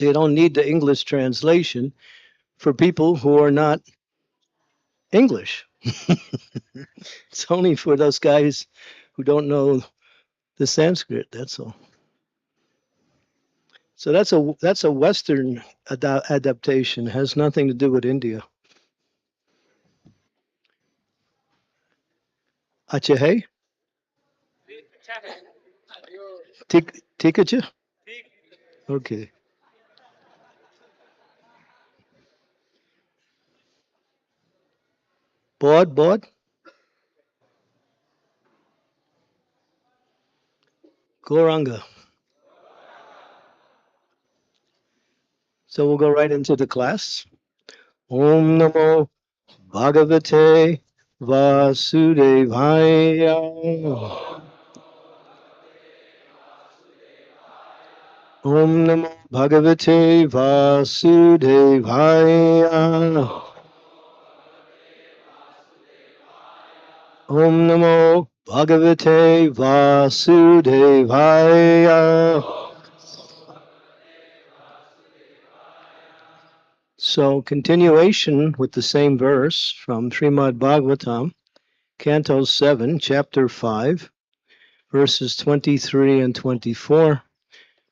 They don't need the English translation for people who are not English. It's only for those guys who don't know the Sanskrit. That's all. So that's a Western adaptation. It has nothing to do with India. Achahe? Tikacha? Okay. Bod? Goranga. So we'll go right into the class. Om Namo Bhagavate Vasudevaya. Om Namo Bhagavate Vasudevaya. Om Namo Bhagavate Vasudevaya. So, continuation with the same verse from Srimad Bhagavatam, Canto 7, Chapter 5, verses 23 and 24.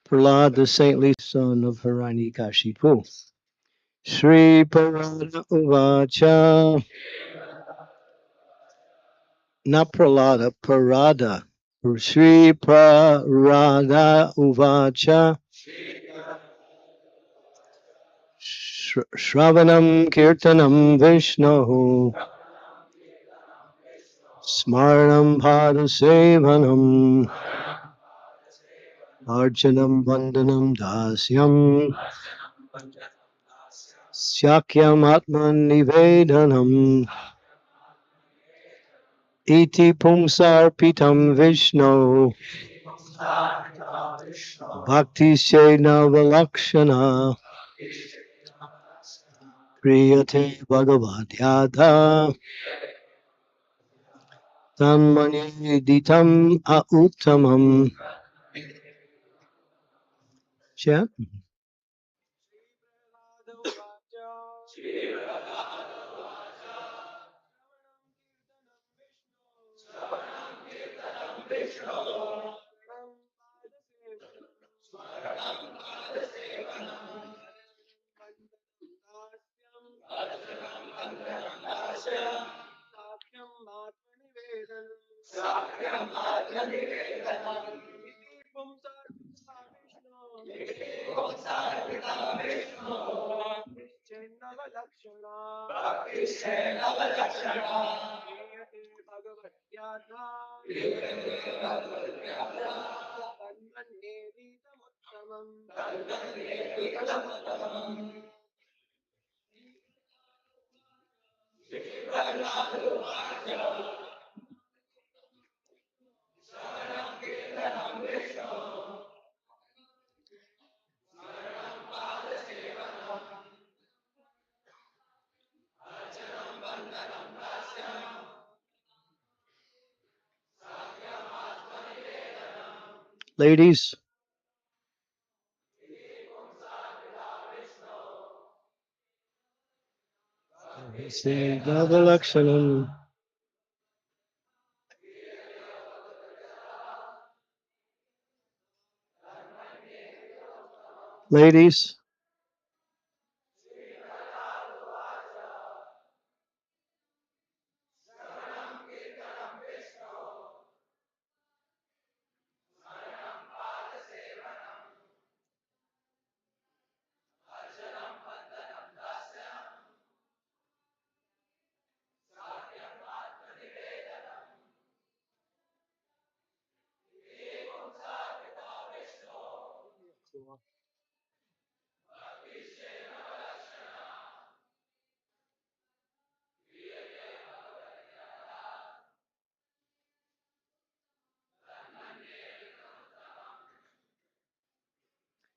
Prahlad, the saintly son of Hiranyakashipu. Sri Parada Uvacha. Not Prahlada, Parada. Sri Parada Uvacha. Shravanam Kirtanam Vishnu. Smaranam Padasevanam. Archanam Vandanam Dasyam. Syakyam Atman Nivedanam. Iti Pumsar Pitam Vishnu. Bhakti Navalakshana. Priyate Bhagavatyadha. Tammani Ditam Auttamam. Chat. Ladies. Navalakshanam. Ladies.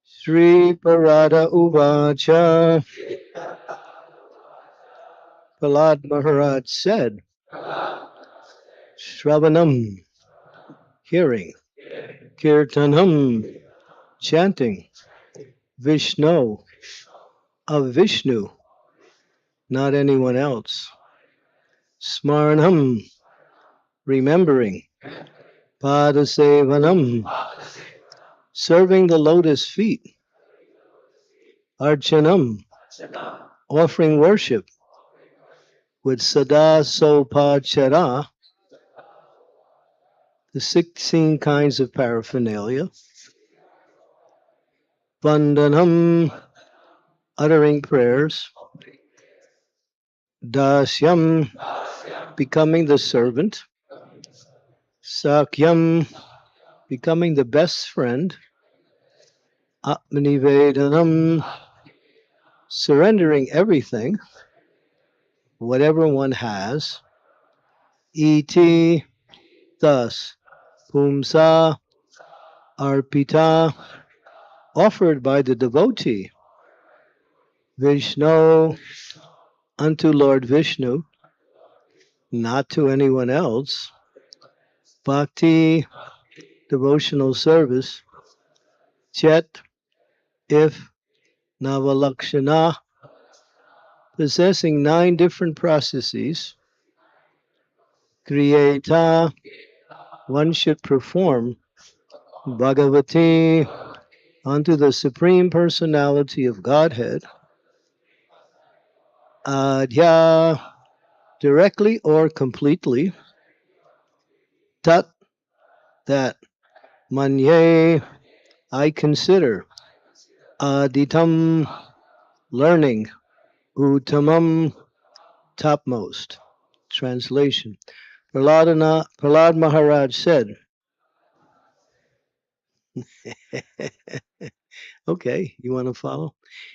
Sri Parada Uvacha. Prahlad Maharaj said, Shravanam, hearing, Kirtanam, chanting, Vishnu, of Vishnu, not anyone else. Smaranam, remembering. Padasevanam, serving the lotus feet. Archanam, offering worship. With Sada Sopachara, the 16 kinds of paraphernalia. Vandanam, uttering prayers. Dasyam, becoming the servant. Sakyam, becoming the best friend. Atmanivedanam, surrendering everything, whatever one has. Iti, thus. Pumsa, arpita, offered by the devotee. Vishnu, unto Lord Vishnu, not to anyone else. Bhakti, devotional service. Chet, if. Navalakshana, possessing 9 different processes. Kriyeta, one should perform. Bhagavati, unto the Supreme Personality of Godhead. Adhya, directly or completely. Tat, that. Manye, I consider. Aditam, learning. Uttamam, topmost. Translation. Prahlad Maharaj said, okay, you want to follow?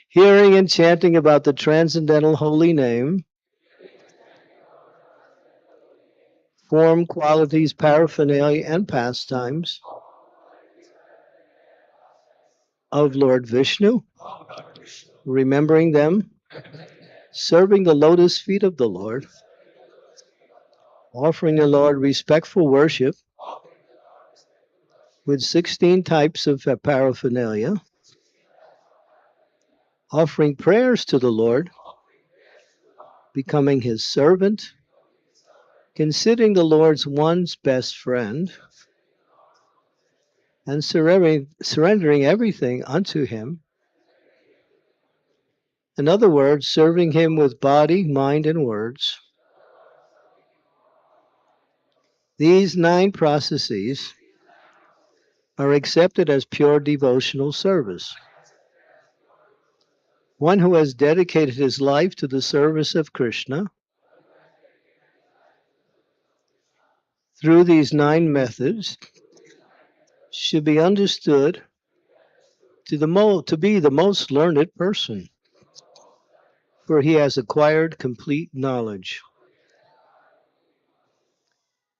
Hearing and chanting about the transcendental holy name, form, qualities, paraphernalia, and pastimes of Lord Vishnu, remembering them, serving the lotus feet of the Lord, offering the Lord respectful worship with 16 types of paraphernalia, offering prayers to the Lord, becoming his servant, considering the Lord's one's best friend, and surrendering everything unto him. In other words, serving him with body, mind, and words. These 9 processes are accepted as pure devotional service. One who has dedicated his life to the service of Krishna through these 9 methods should be understood to be the most learned person, for he has acquired complete knowledge.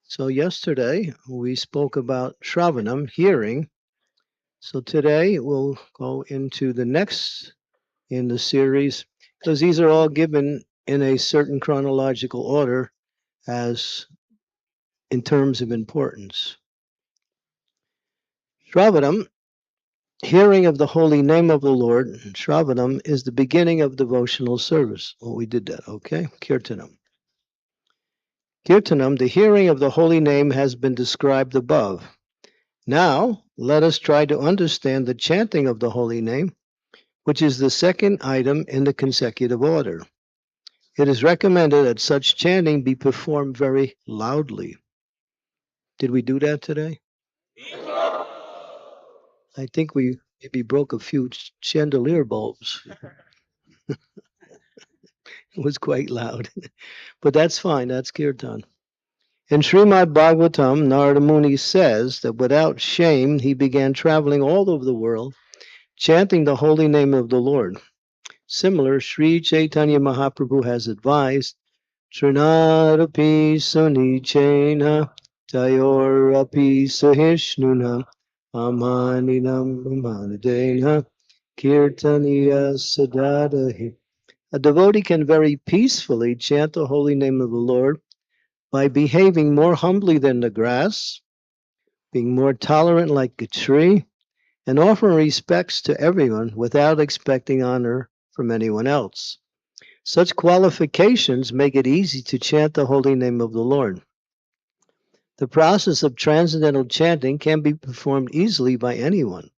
So yesterday we spoke about Shravanam, hearing. So today we'll go into the next in the series, because these are all given in a certain chronological order as in terms of importance. Shravanam, hearing of the holy name of the Lord. Shravanam is the beginning of devotional service. Well, we did that, okay? Kirtanam. Kirtanam, the hearing of the holy name, has been described above. Now, let us try to understand the chanting of the holy name, which is the second item in the consecutive order. It is recommended that such chanting be performed very loudly. Did we do that today? I think we maybe broke a few chandelier bulbs. It was quite loud. But that's fine, that's kirtan. In Srimad Bhagavatam, Narada Muni says that without shame he began traveling all over the world, chanting the holy name of the Lord. Similar, Sri Chaitanya Mahaprabhu has advised, Trinarapi Sunichena Tayorapi Sahishnuna Amaninam Amanadena Kirtaniya Sadadahi. A devotee can very peacefully chant the holy name of the Lord by behaving more humbly than the grass, being more tolerant like a tree, and offering respects to everyone without expecting honor from anyone else. Such qualifications make it easy to chant the holy name of the Lord. The process of transcendental chanting can be performed easily by anyone,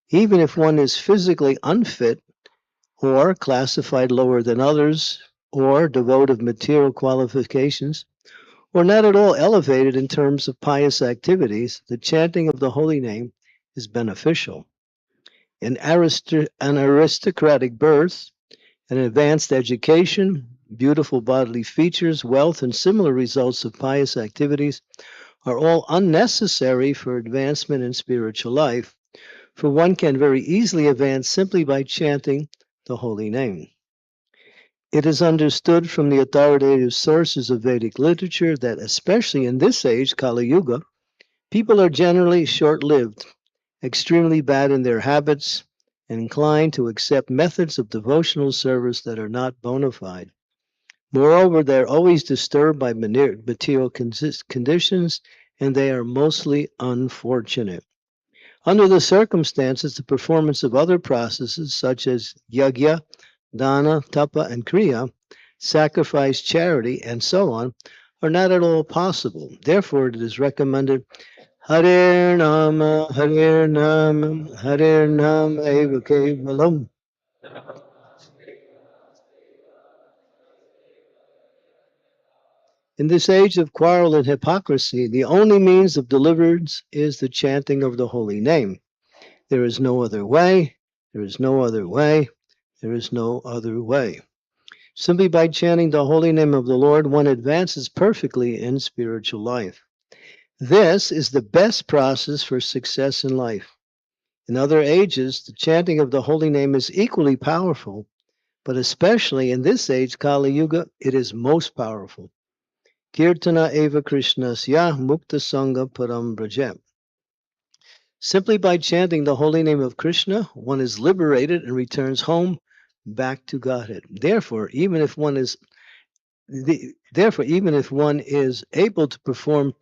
even if one is physically unfit or classified lower than others, or devoid of material qualifications, or not at all elevated in terms of pious activities. The chanting of the holy name is beneficial. An aristocratic birth, an advanced education, beautiful bodily features, wealth, and similar results of pious activities are all unnecessary for advancement in spiritual life, for one can very easily advance simply by chanting the holy name. It is understood from the authoritative sources of Vedic literature that, especially in this age, Kali Yuga, people are generally short-lived, extremely bad in their habits, and inclined to accept methods of devotional service that are not bona fide. Moreover, they are always disturbed by material conditions, and they are mostly unfortunate. Under the circumstances, the performance of other processes such as yagya, dana, tapa, and kriya, sacrifice, charity, and so on, are not at all possible. Therefore, it is recommended Hare Nama, Hare Nama, Hare Nama Eva Kevalam. In this age of quarrel and hypocrisy, the only means of deliverance is the chanting of the holy name. There is no other way, there is no other way, there is no other way. Simply by chanting the holy name of the Lord, one advances perfectly in spiritual life. This is the best process for success in life. In other ages, the chanting of the holy name is equally powerful, but especially in this age, Kali Yuga, it is most powerful. Kirtana eva Krishnasya mukta sangha param brajem. Simply by chanting the holy name of Krishna, one is liberated and returns home back to Godhead. Therefore, even if one is able to perform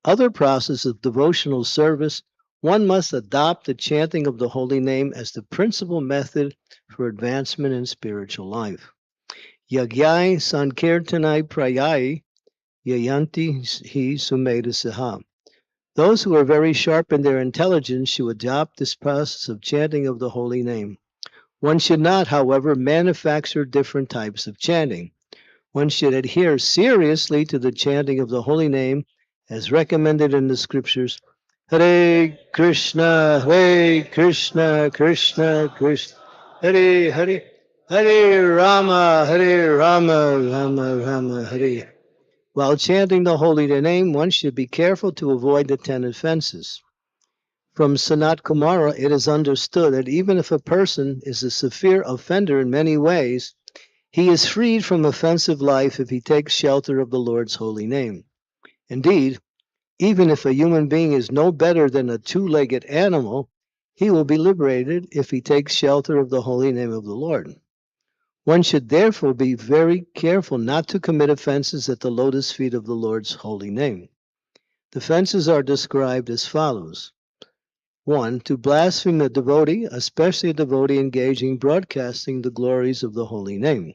other processes of devotional service, one must adopt the chanting of the holy name as the principal method for advancement in spiritual life. Yagyai sankirtanai prayai yayanti hi sumeda saha. Those who are very sharp in their intelligence should adopt this process of chanting of the holy name. One should not, however, manufacture different types of chanting. One should adhere seriously to the chanting of the holy name as recommended in the scriptures. Hare Krishna, Hare Krishna, Krishna Krishna, Hare Hare, Hare Rama, Hare Rama, Rama Rama, Hare. While chanting the holy name, one should be careful to avoid the 10 offenses. From Sanat Kumara, it is understood that even if a person is a severe offender in many ways, he is freed from offensive life if he takes shelter of the Lord's holy name. Indeed, even if a human being is no better than a two-legged animal, he will be liberated if he takes shelter of the holy name of the Lord. One should therefore be very careful not to commit offenses at the lotus feet of the Lord's holy name. The offenses are described as follows. 1. To blaspheme a devotee, especially a devotee engaging broadcasting the glories of the holy name.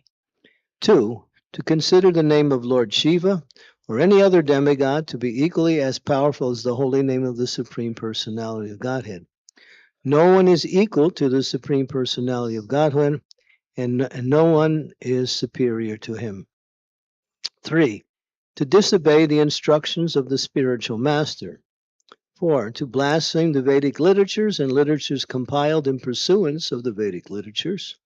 2. To consider the name of Lord Shiva or any other demigod to be equally as powerful as the holy name of the Supreme Personality of Godhead. No one is equal to the Supreme Personality of Godhead, and no one is superior to him. 3. To disobey the instructions of the spiritual master. 4. To blaspheme the Vedic literatures and literatures compiled in pursuance of the Vedic literatures.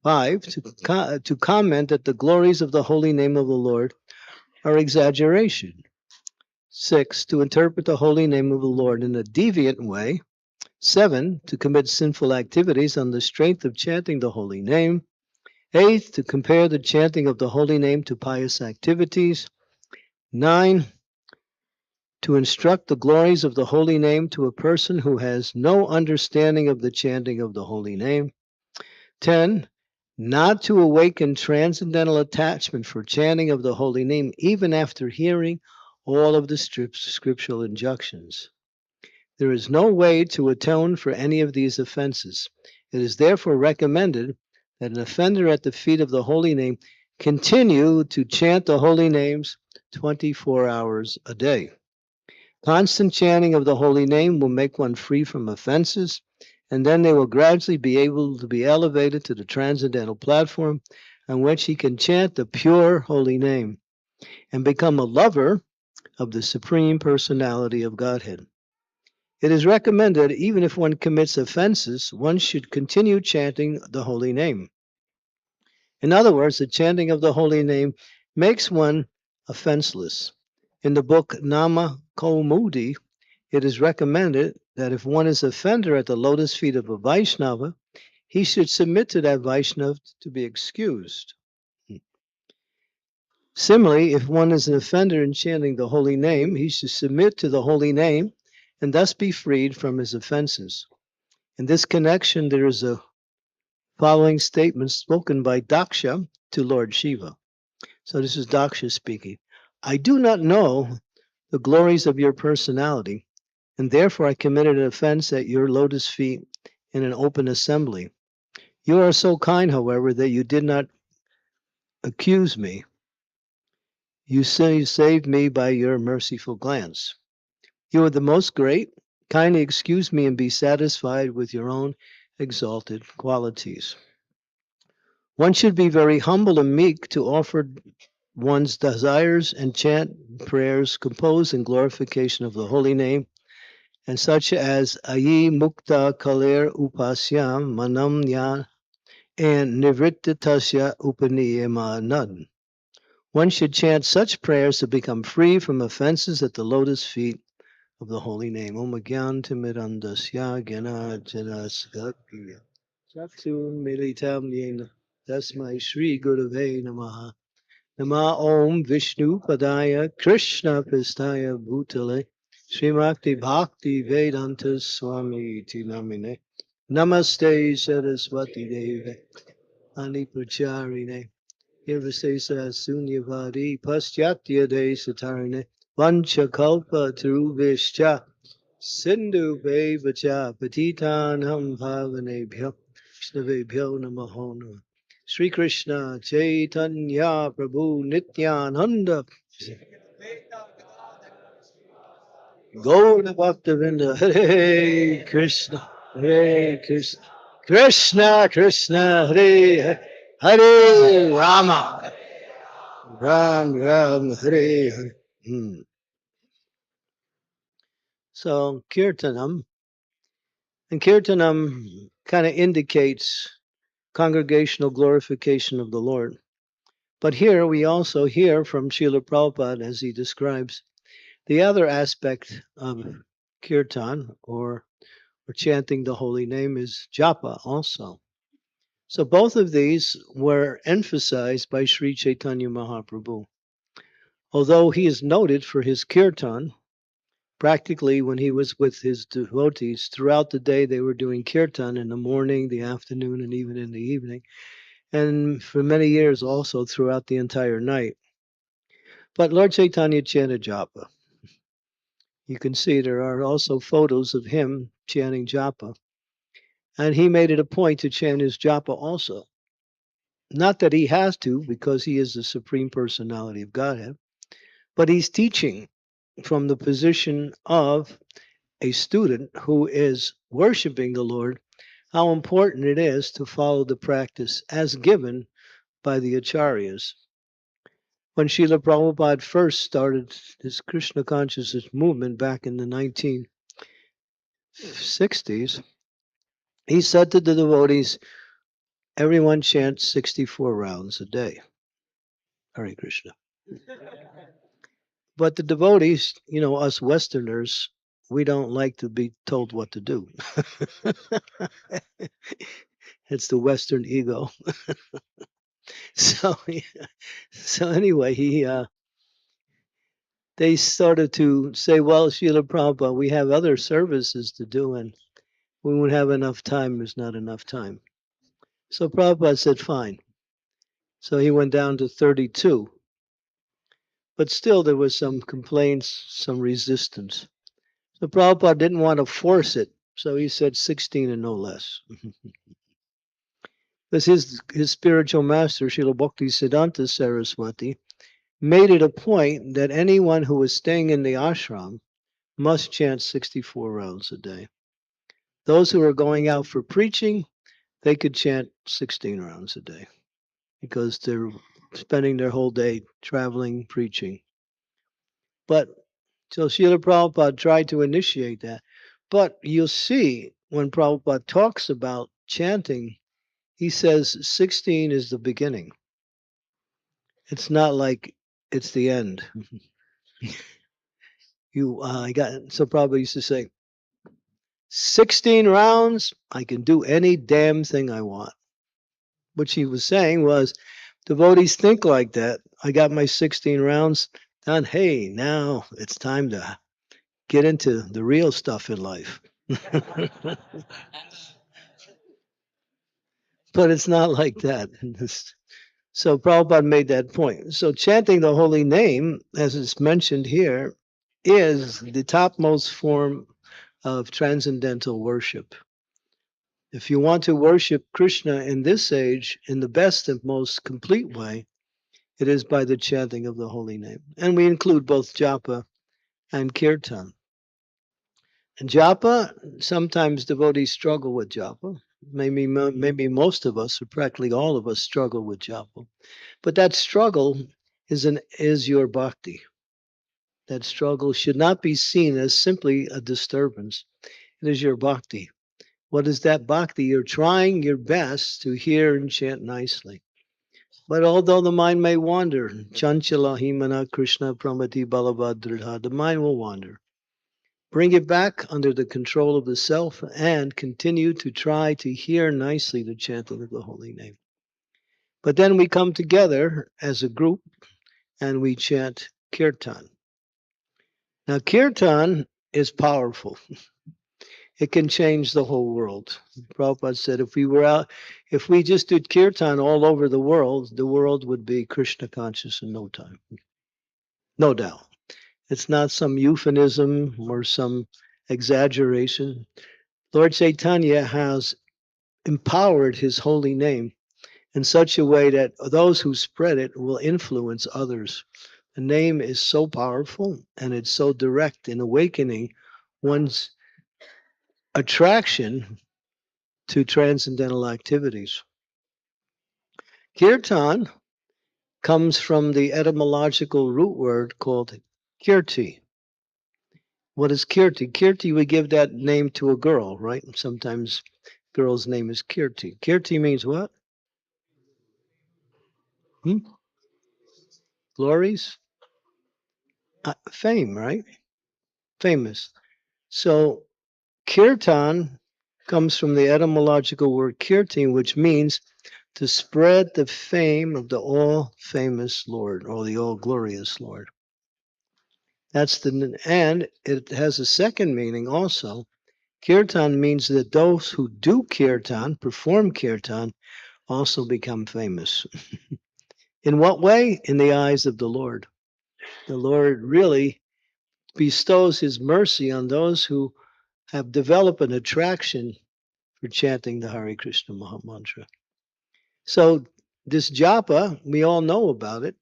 5. To comment that the glories of the holy name of the Lord are exaggeration. 6. To interpret the holy name of the Lord in a deviant way. 7. To commit sinful activities on the strength of chanting the holy name. 8. To compare the chanting of the holy name to pious activities. 9. To instruct the glories of the holy name to a person who has no understanding of the chanting of the holy name. 10. Not to awaken transcendental attachment for chanting of the holy name even after hearing all of the scriptural injunctions. There is no way to atone for any of these offenses. It is therefore recommended that an offender at the feet of the holy name continue to chant the holy names 24 hours a day. Constant chanting of the holy name will make one free from offenses, and then they will gradually be able to be elevated to the transcendental platform on which he can chant the pure holy name and become a lover of the Supreme Personality of Godhead. It is recommended, even if one commits offenses, one should continue chanting the holy name. In other words, the chanting of the holy name makes one offenseless. In the book Nama Kaumudi, it is recommended that if one is offender at the lotus feet of a Vaishnava, he should submit to that Vaishnava to be excused. Similarly, if one is an offender in chanting the holy name, he should submit to the holy name and thus be freed from his offenses. In this connection, there is a following statement spoken by Daksha to Lord Shiva. So this is Daksha speaking. I do not know the glories of your personality, and therefore I committed an offense at your lotus feet in an open assembly. You are so kind, however, that you did not accuse me. You saved me by your merciful glance. You are the most great. Kindly excuse me and be satisfied with your own exalted qualities. One should be very humble and meek to offer one's desires and chant prayers composed in glorification of the holy name, and such as Ayi Mukta Kaler Upasyam Manam Nyan and Nivrittitasya Upaniyama Nud. One should chant such prayers to become free from offenses at the lotus feet of the holy name. Om Gyan Timirandasya Gyana Janaskakya Chaksu Militam Yena Tasmai Shri Gurave Namaha. Nama Om Vishnu Padaya Krishna Pistaya Bhutale Srimakti Bhakti Vedanta Swami Tinamine Namaste Saraswati Deve Ani Pracharine Nirvisesa Sunyavadi Paschatya De Satarine Vanchakalpa Tarubhishcha Sindhu Bevacha Patitanam Bhavanebhyo Vishnavebhyo Namaho. Sri Krishna Chaitanya Prabhu Nityananda Gaura Bhaktavinda Hare Krishna Hare Krishna Krishna Krishna Hare Hare Hare Rama Ram Ram Hare Hare. So Kirtanam, and Kirtanam kind of indicates congregational glorification of the Lord. But here we also hear from Srila Prabhupada as he describes the other aspect of Kirtan or chanting the holy name is japa also. So both of these were emphasized by Sri Chaitanya Mahaprabhu. Although he is noted for his kirtan, practically when he was with his devotees throughout the day, they were doing kirtan in the morning, the afternoon, and even in the evening, and for many years also throughout the entire night. But Lord Chaitanya chanted japa. You can see there are also photos of him chanting japa. And he made it a point to chant his japa also. Not that he has to, because he is the Supreme Personality of Godhead, but he's teaching from the position of a student who is worshiping the Lord, how important it is to follow the practice as given by the acharyas. When Srila Prabhupada first started his Krishna consciousness movement back in the 1960s, he said to the devotees, everyone chants 64 rounds a day. Hare Krishna. But the devotees, us Westerners, we don't like to be told what to do. It's the Western ego. So anyway, they started to say, well, Srila Prabhupada, we have other services to do, and we won't have enough time. There's not enough time. So Prabhupada said, fine. So he went down to 32. But still there was some complaints, some resistance. So Prabhupada didn't want to force it, so he said 16 and no less. Because his spiritual master, Srila Bhakti Siddhanta Saraswati, made it a point that anyone who was staying in the ashram must chant 64 rounds a day. Those who are going out for preaching, they could chant 16 rounds a day because they're spending their whole day traveling, preaching. But so Srila Prabhupada tried to initiate that. But you'll see when Prabhupada talks about chanting, he says 16 is the beginning. It's not like it's the end. So Prabhupada used to say, 16 rounds, I can do any damn thing I want. What he was saying was, devotees think like that. I got my 16 rounds done. Hey, now it's time to get into the real stuff in life. But it's not like that. So Prabhupada made that point. So chanting the holy name, as it's mentioned here, is the topmost form of transcendental worship. If you want to worship Krishna in this age in the best and most complete way, it is by the chanting of the holy name. And we include both japa and kirtan. And japa, sometimes devotees struggle with japa. Maybe most of us, or practically all of us, struggle with japa. But that struggle is your bhakti. That struggle should not be seen as simply a disturbance. It is your bhakti. What is that bhakti? You're trying your best to hear and chant nicely. But although the mind may wander, chanchala himana Krishna pramati balavadridha, the mind will wander. Bring it back under the control of the self and continue to try to hear nicely the chanting of the holy name. But then we come together as a group and we chant kirtan. Now, kirtan is powerful. It can change the whole world. Prabhupada said if we just did kirtan all over the world would be Krishna conscious in no time. No doubt. It's not some euphemism or some exaggeration. Lord Chaitanya has empowered his holy name in such a way that those who spread it will influence others. The name is so powerful and it's so direct in awakening one's attraction to transcendental activities. Kirtan comes from the etymological root word called kirti. What is kirti? Kirti, we give that name to a girl, right? Sometimes girl's name is Kirti. Kirti means what? Glories? Fame, right? Famous. So kirtan comes from the etymological word kirti, which means to spread the fame of the all-famous Lord or the all-glorious Lord. And it has a second meaning also. Kirtan means that those who do kirtan, perform kirtan, also become famous. In what way? In the eyes of the Lord. The Lord really bestows his mercy on those who have developed an attraction for chanting the Hare Krishna Mahamantra. So this japa, we all know about it,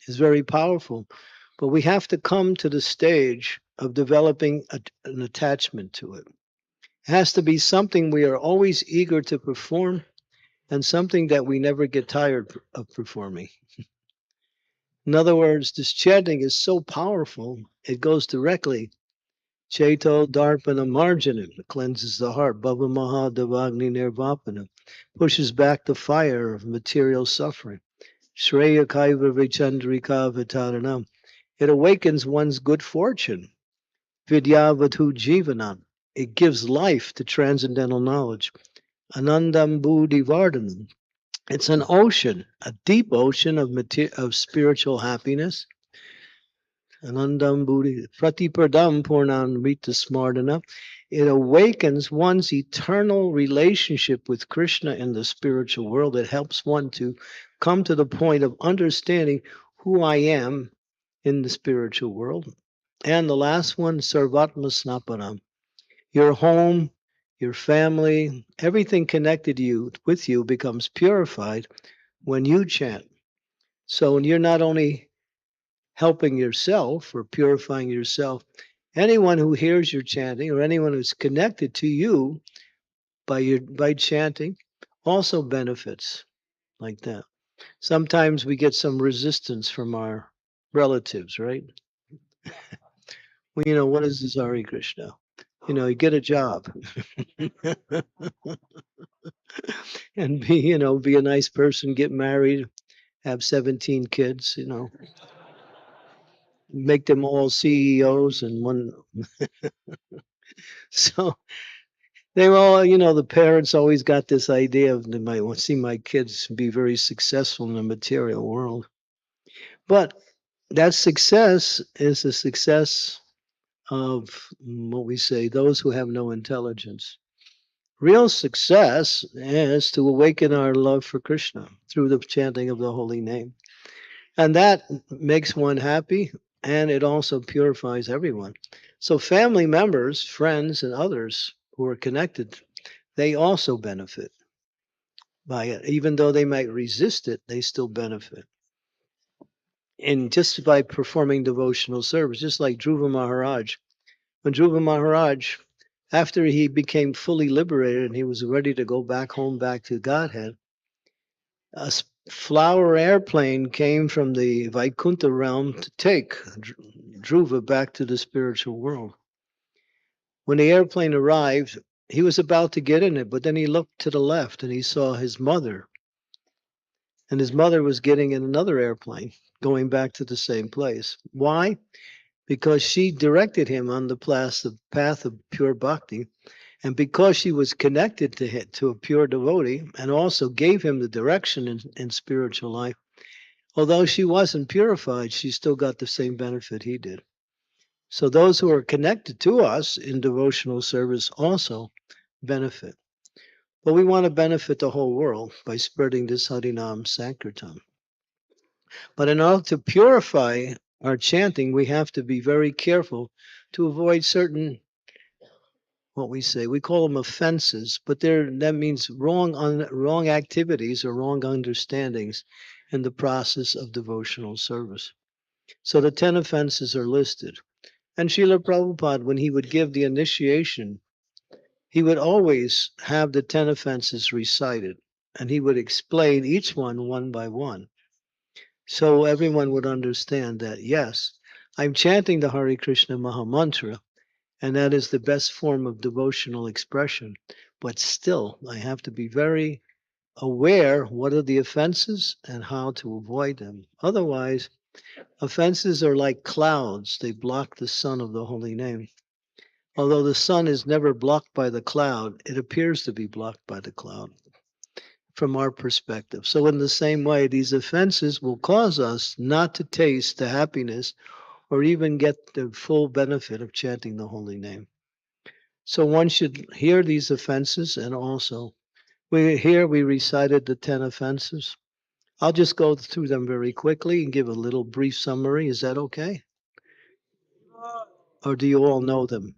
is very powerful, but we have to come to the stage of developing an attachment to it. It has to be something we are always eager to perform and something that we never get tired of performing. In other words, this chanting is so powerful, it goes directly. Cheto Darpana Marjanam, cleanses the heart. Bhava Maha Devagni Nirvapana, pushes back the fire of material suffering. Shreya Kaiva Vichandrika Vitaranam, it awakens one's good fortune. Vidyavatu Jivanam, it gives life to transcendental knowledge. Anandam Buddhi Vardhanam, it's an ocean, a deep ocean of spiritual happiness. Anandam Buddhi, Pratipradam Purnamrita Smartana. It awakens one's eternal relationship with Krishna in the spiritual world. It helps one to come to the point of understanding who I am in the spiritual world. And the last one, Sarvatma Snapanam. Your home, your family, everything connected to you with you becomes purified when you chant. So you're not only helping yourself or purifying yourself, anyone who hears your chanting or anyone who's connected to you by chanting also benefits like that. Sometimes we get some resistance from our relatives, right? Well, what is this Hare Krishna? You get a job and be a nice person, get married, have 17 kids, make them all CEOs and one. So they were all, the parents always got this idea of they might want to see my kids be very successful in the material world. But that success is the success of what we say, those who have no intelligence. Real success is to awaken our love for Krishna through the chanting of the holy name. And that makes one happy, and it also purifies everyone. So family members, friends, and others who are connected, they also benefit by it. Even though they might resist it, they still benefit. And just by performing devotional service, just like Dhruva Maharaj. When Dhruva Maharaj, after he became fully liberated and he was ready to go back home, back to Godhead, a flower airplane came from the Vaikuntha realm to take Dhruva back to the spiritual world. When the airplane arrived, he was about to get in it, but then he looked to the left and he saw his mother. And his mother was getting in another airplane, going back to the same place. Why? Because she directed him on the path of pure bhakti. And because she was connected to a pure devotee and also gave him the direction in spiritual life, although she wasn't purified, she still got the same benefit he did. So those who are connected to us in devotional service also benefit. But we want to benefit the whole world by spreading this Harinam Sankirtan. But in order to purify our chanting, we have to be very careful to avoid certain, what we say, we call them offenses, but that means wrong activities or wrong understandings in the process of devotional service. So the 10 offenses are listed. And Srila Prabhupada, when he would give the initiation, he would always have the 10 offenses recited, and he would explain each one by one. So everyone would understand that, yes, I'm chanting the Hare Krishna Maha Mantra, and that is the best form of devotional expression. But still, I have to be very aware what are the offenses and how to avoid them. Otherwise, offenses are like clouds. They block the sun of the holy name. Although the sun is never blocked by the cloud, it appears to be blocked by the cloud from our perspective. So in the same way, these offenses will cause us not to taste the happiness or even get the full benefit of chanting the holy name. So one should hear these offenses, and also we recited the 10 offenses. I'll just go through them very quickly and give a little brief summary. Is that okay? Or do you all know them?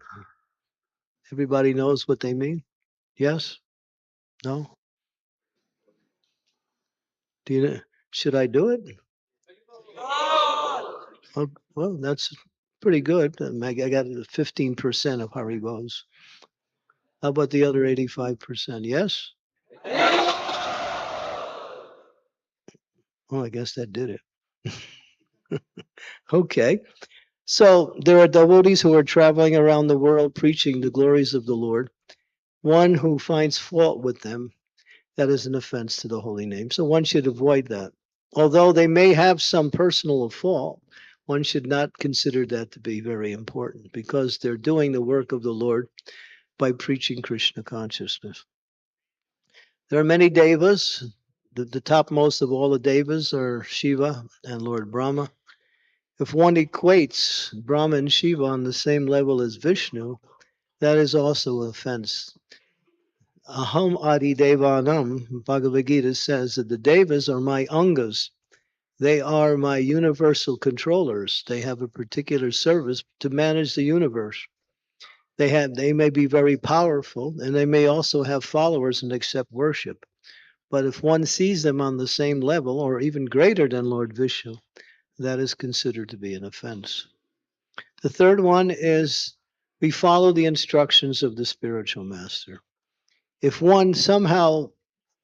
Everybody knows what they mean? Yes? No? Do you, should I do it? Oh, well, that's pretty good. I got 15% of Haribos. How about the other 85%? Yes? Well, I guess that did it. Okay. So there are devotees who are traveling around the world preaching the glories of the Lord. One who finds fault with them, that is an offense to the holy name. So one should avoid that. Although they may have some personal fault, one should not consider that to be very important because they're doing the work of the Lord by preaching Krishna consciousness. There are many devas. The topmost of all the devas are Shiva and Lord Brahma. If one equates Brahma and Shiva on the same level as Vishnu, that is also an offense. Aham Adi Devanam, Bhagavad Gita says that the devas are my angas. They are my universal controllers. They have a particular service to manage the universe. They may be very powerful, and they may also have followers and accept worship. But if one sees them on the same level or even greater than Lord Vishnu, that is considered to be an offense. The third one is we follow the instructions of the spiritual master. If one somehow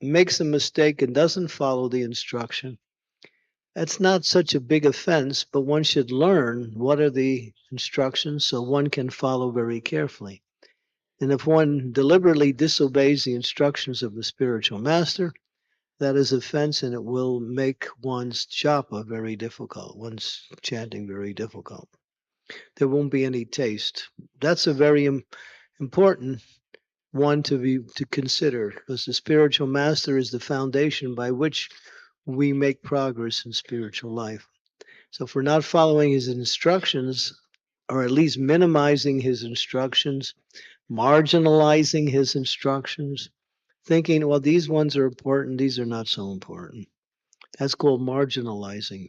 makes a mistake and doesn't follow the instruction, that's not such a big offense, but one should learn what are the instructions so one can follow very carefully. And if one deliberately disobeys the instructions of the spiritual master, that is offense, and it will make one's japa very difficult, one's chanting very difficult. There won't be any taste. That's a very important one to consider, because the spiritual master is the foundation by which we make progress in spiritual life. So if we're not following his instructions, or at least minimizing his instructions, marginalizing his instructions, thinking, well, these ones are important, these are not so important. That's called marginalizing.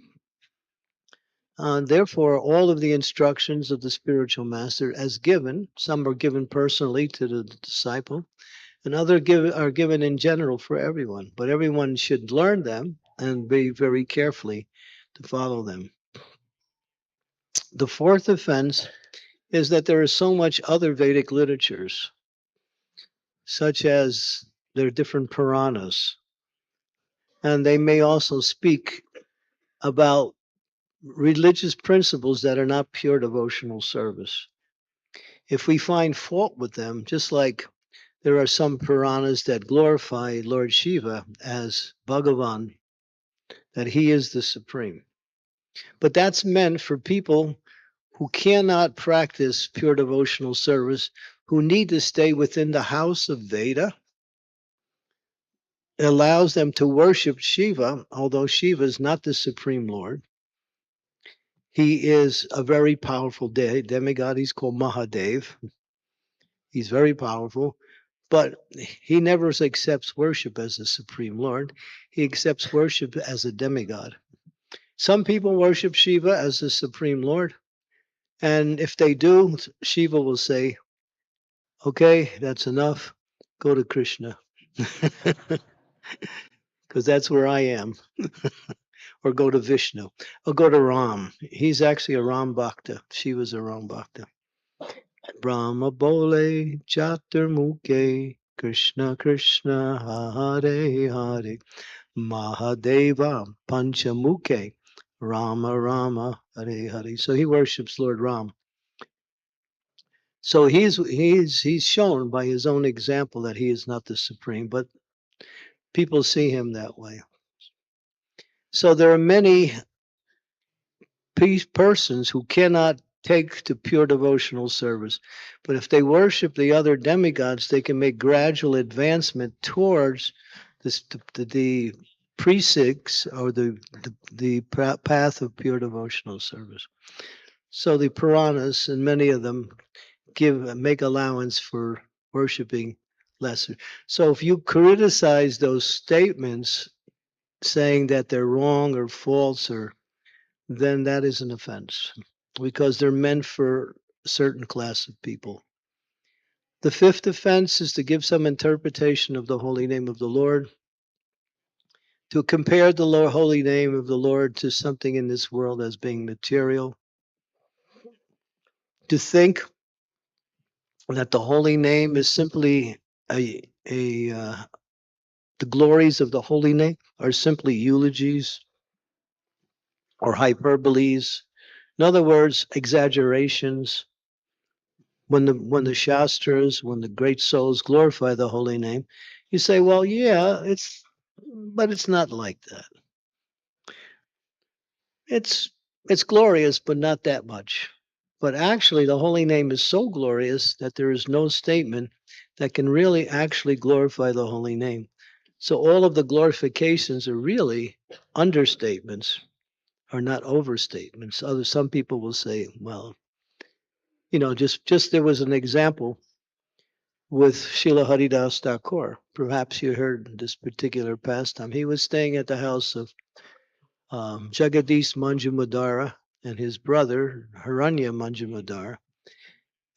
Therefore, all of the instructions of the spiritual master as given, some are given personally to the disciple, and others are given in general for everyone. But everyone should learn them and be very carefully to follow them. The fourth offense is that there is so much other Vedic literatures, such as there are different Puranas, and they may also speak about religious principles that are not pure devotional service. If we find fault with them, just like there are some Puranas that glorify Lord Shiva as Bhagavan, that he is the supreme. But that's meant for people who cannot practice pure devotional service, who need to stay within the house of Veda. It allows them to worship Shiva, although Shiva is not the supreme Lord. He is a very powerful demigod. He's called Mahadev. He's very powerful, but he never accepts worship as the supreme Lord. He accepts worship as a demigod. Some people worship Shiva as the supreme Lord, and if they do, Shiva will say, okay, that's enough. Go to Krishna. Because that's where I am. Or go to Vishnu. Or go to Ram. He's actually a Ram Bhakta. Shiva's a Ram Bhakta. Brahma Bole Chaturmukhe Krishna Krishna Hare Hare Mahadeva Panchamukhe Rama Rama Hare Hare. So he worships Lord Ram. So he's shown by his own example that he is not the supreme, but people see him that way. So there are many persons who cannot take to pure devotional service, but if they worship the other demigods, they can make gradual advancement towards the precincts or the path of pure devotional service. So the Puranas, and many of them, make allowance for worshiping lesser. So if you criticize those statements, saying that they're wrong or false, or then that is an offense, because they're meant for a certain class of people. The fifth offense is to give some interpretation of the holy name of the Lord, to compare the holy name of the Lord to something in this world as being material, to think that the holy name is simply the glories of the holy name are simply eulogies or hyperboles. In other words, exaggerations. When the Shastras, when the great souls glorify the holy name, you say, well, yeah, but it's not like that. It's glorious, but not that much. But actually, the holy name is so glorious that there is no statement that can really actually glorify the holy name. So all of the glorifications are really understatements, are not overstatements. Some people will say, well, just there was an example with Srila Haridas Thakur. Perhaps you heard this particular pastime. He was staying at the house of Jagadish Manjumadara and his brother Haranya Manjumadara.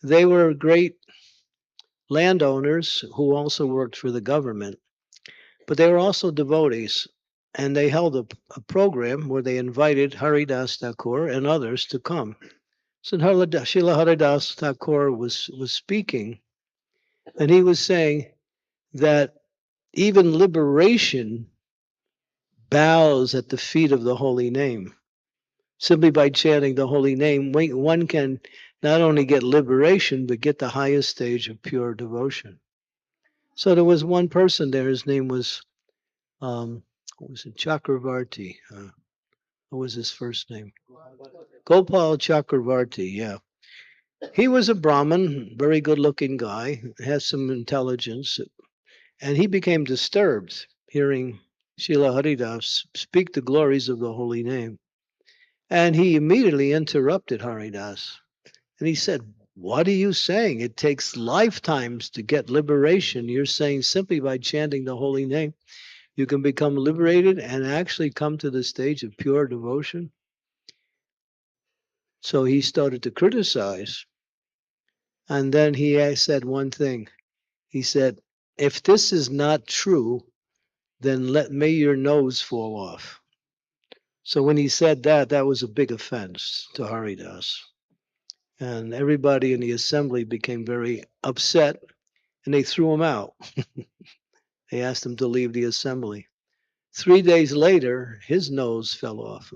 They were great landowners who also worked for the government, but they were also devotees. And they held a program where they invited Haridas Thakur and others to come. So Srila Haridas Thakur was speaking, and he was saying that even liberation bows at the feet of the holy name. Simply by chanting the holy name, one can not only get liberation, but get the highest stage of pure devotion. So there was one person there, his name was, what was it, Chakravarti. What was his first name? Gopal Chakravarti, yeah. He was a Brahmin, very good looking guy, had some intelligence, and he became disturbed hearing Srila Haridas speak the glories of the holy name. And he immediately interrupted Haridas. And he said, "What are you saying? It takes lifetimes to get liberation. You're saying simply by chanting the holy name, you can become liberated and actually come to the stage of pure devotion?" So he started to criticize. And then he said one thing. He said, "If this is not true, then may your nose fall off." So when he said that, that was a big offense to Haridas. And everybody in the assembly became very upset, and they threw him out. They asked him to leave the assembly. 3 days later, his nose fell off.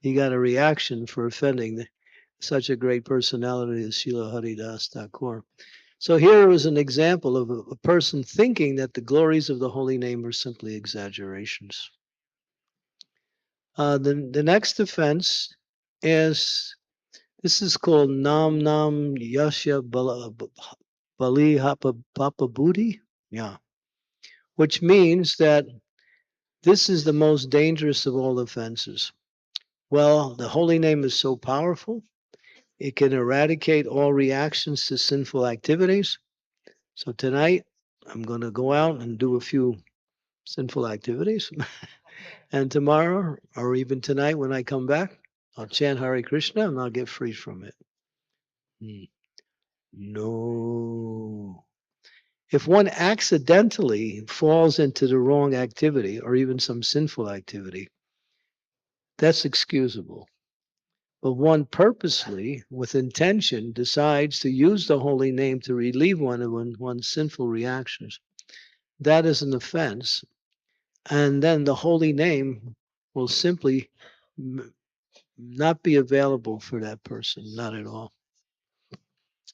He got a reaction for offending such a great personality as Srila Haridas Thakur. So here was an example of a person thinking that the glories of the holy name are simply exaggerations. The next offense is, this is called Nam Nam Yasha Bali Papa Budi. Yeah. Which means that this is the most dangerous of all offenses. Well, the holy name is so powerful, it can eradicate all reactions to sinful activities. So tonight, I'm going to go out and do a few sinful activities. And tomorrow, or even tonight when I come back, I'll chant Hare Krishna and I'll get free from it. No. If one accidentally falls into the wrong activity or even some sinful activity, that's excusable. But one purposely, with intention, decides to use the holy name to relieve one of one's sinful reactions. That is an offense. And then the holy name will simply not be available for that person, not at all.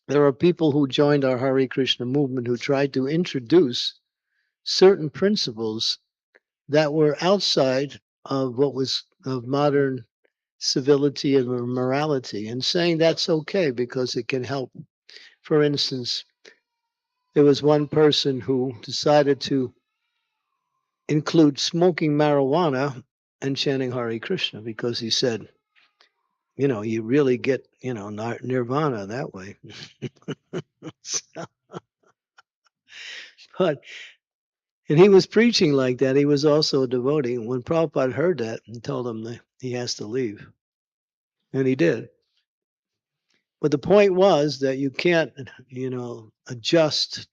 There are people who joined our Hare Krishna movement who tried to introduce certain principles that were outside of what was of modern civility and morality, and saying that's okay because it can help. For instance, there was one person who decided to include smoking marijuana and chanting Hare Krishna because he said, you really get, nirvana that way. But, and he was preaching like that. He was also a devotee. When Prabhupada heard that and told him that he has to leave, and he did. But the point was that you can't, adjust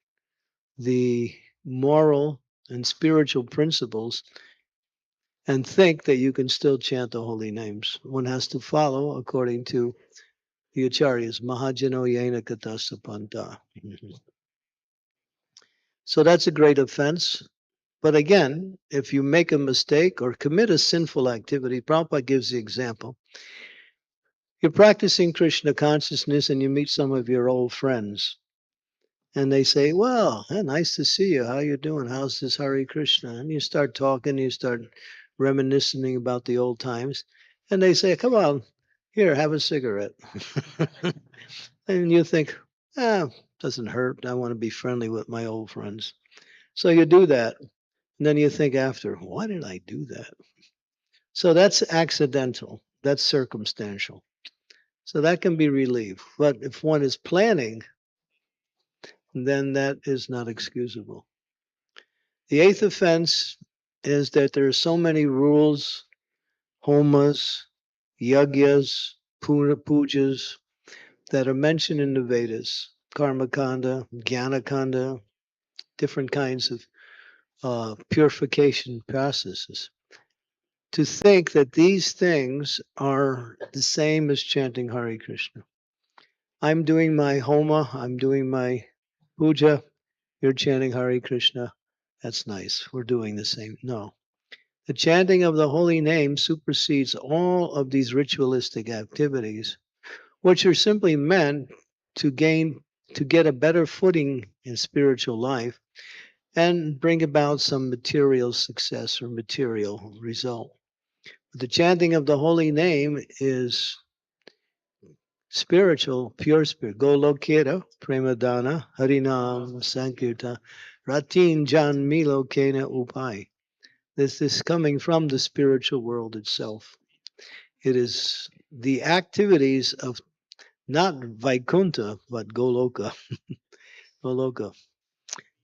the moral and spiritual principles and think that you can still chant the holy names. One has to follow according to the acharyas, Mahajano Yena Katasapanta. So that's a great offense. But again, if you make a mistake or commit a sinful activity, Prabhupada gives the example. You're practicing Krishna consciousness and you meet some of your old friends. And they say, "Well, nice to see you. How you doing? How's this Hare Krishna?" And you start talking, you start reminiscing about the old times. And they say, "Come on, here, have a cigarette." And you think, doesn't hurt. I want to be friendly with my old friends. So you do that. And then you think after, why did I do that? So that's accidental. That's circumstantial. So that can be relieved. But if one is planning, then that is not excusable. The eighth offense is that there are so many rules homas, yagyas, pujas that are mentioned in the Vedas, karma kanda, jnana kanda, different kinds of purification processes. To think that these things are the same as chanting Hare Krishna. I'm doing my homa, I'm doing my puja, you're chanting Hare Krishna. That's nice. We're doing the same. No. The chanting of the holy name supersedes all of these ritualistic activities, which are simply meant to get a better footing in spiritual life and bring about some material success or material result. The chanting of the holy name is spiritual, pure spirit. Golokera, Premadana, Harinam, Sankirta, Ratin Jan Milo Kena Upai. This is coming from the spiritual world itself. It is the activities of not Vaikuntha, but Goloka. Goloka.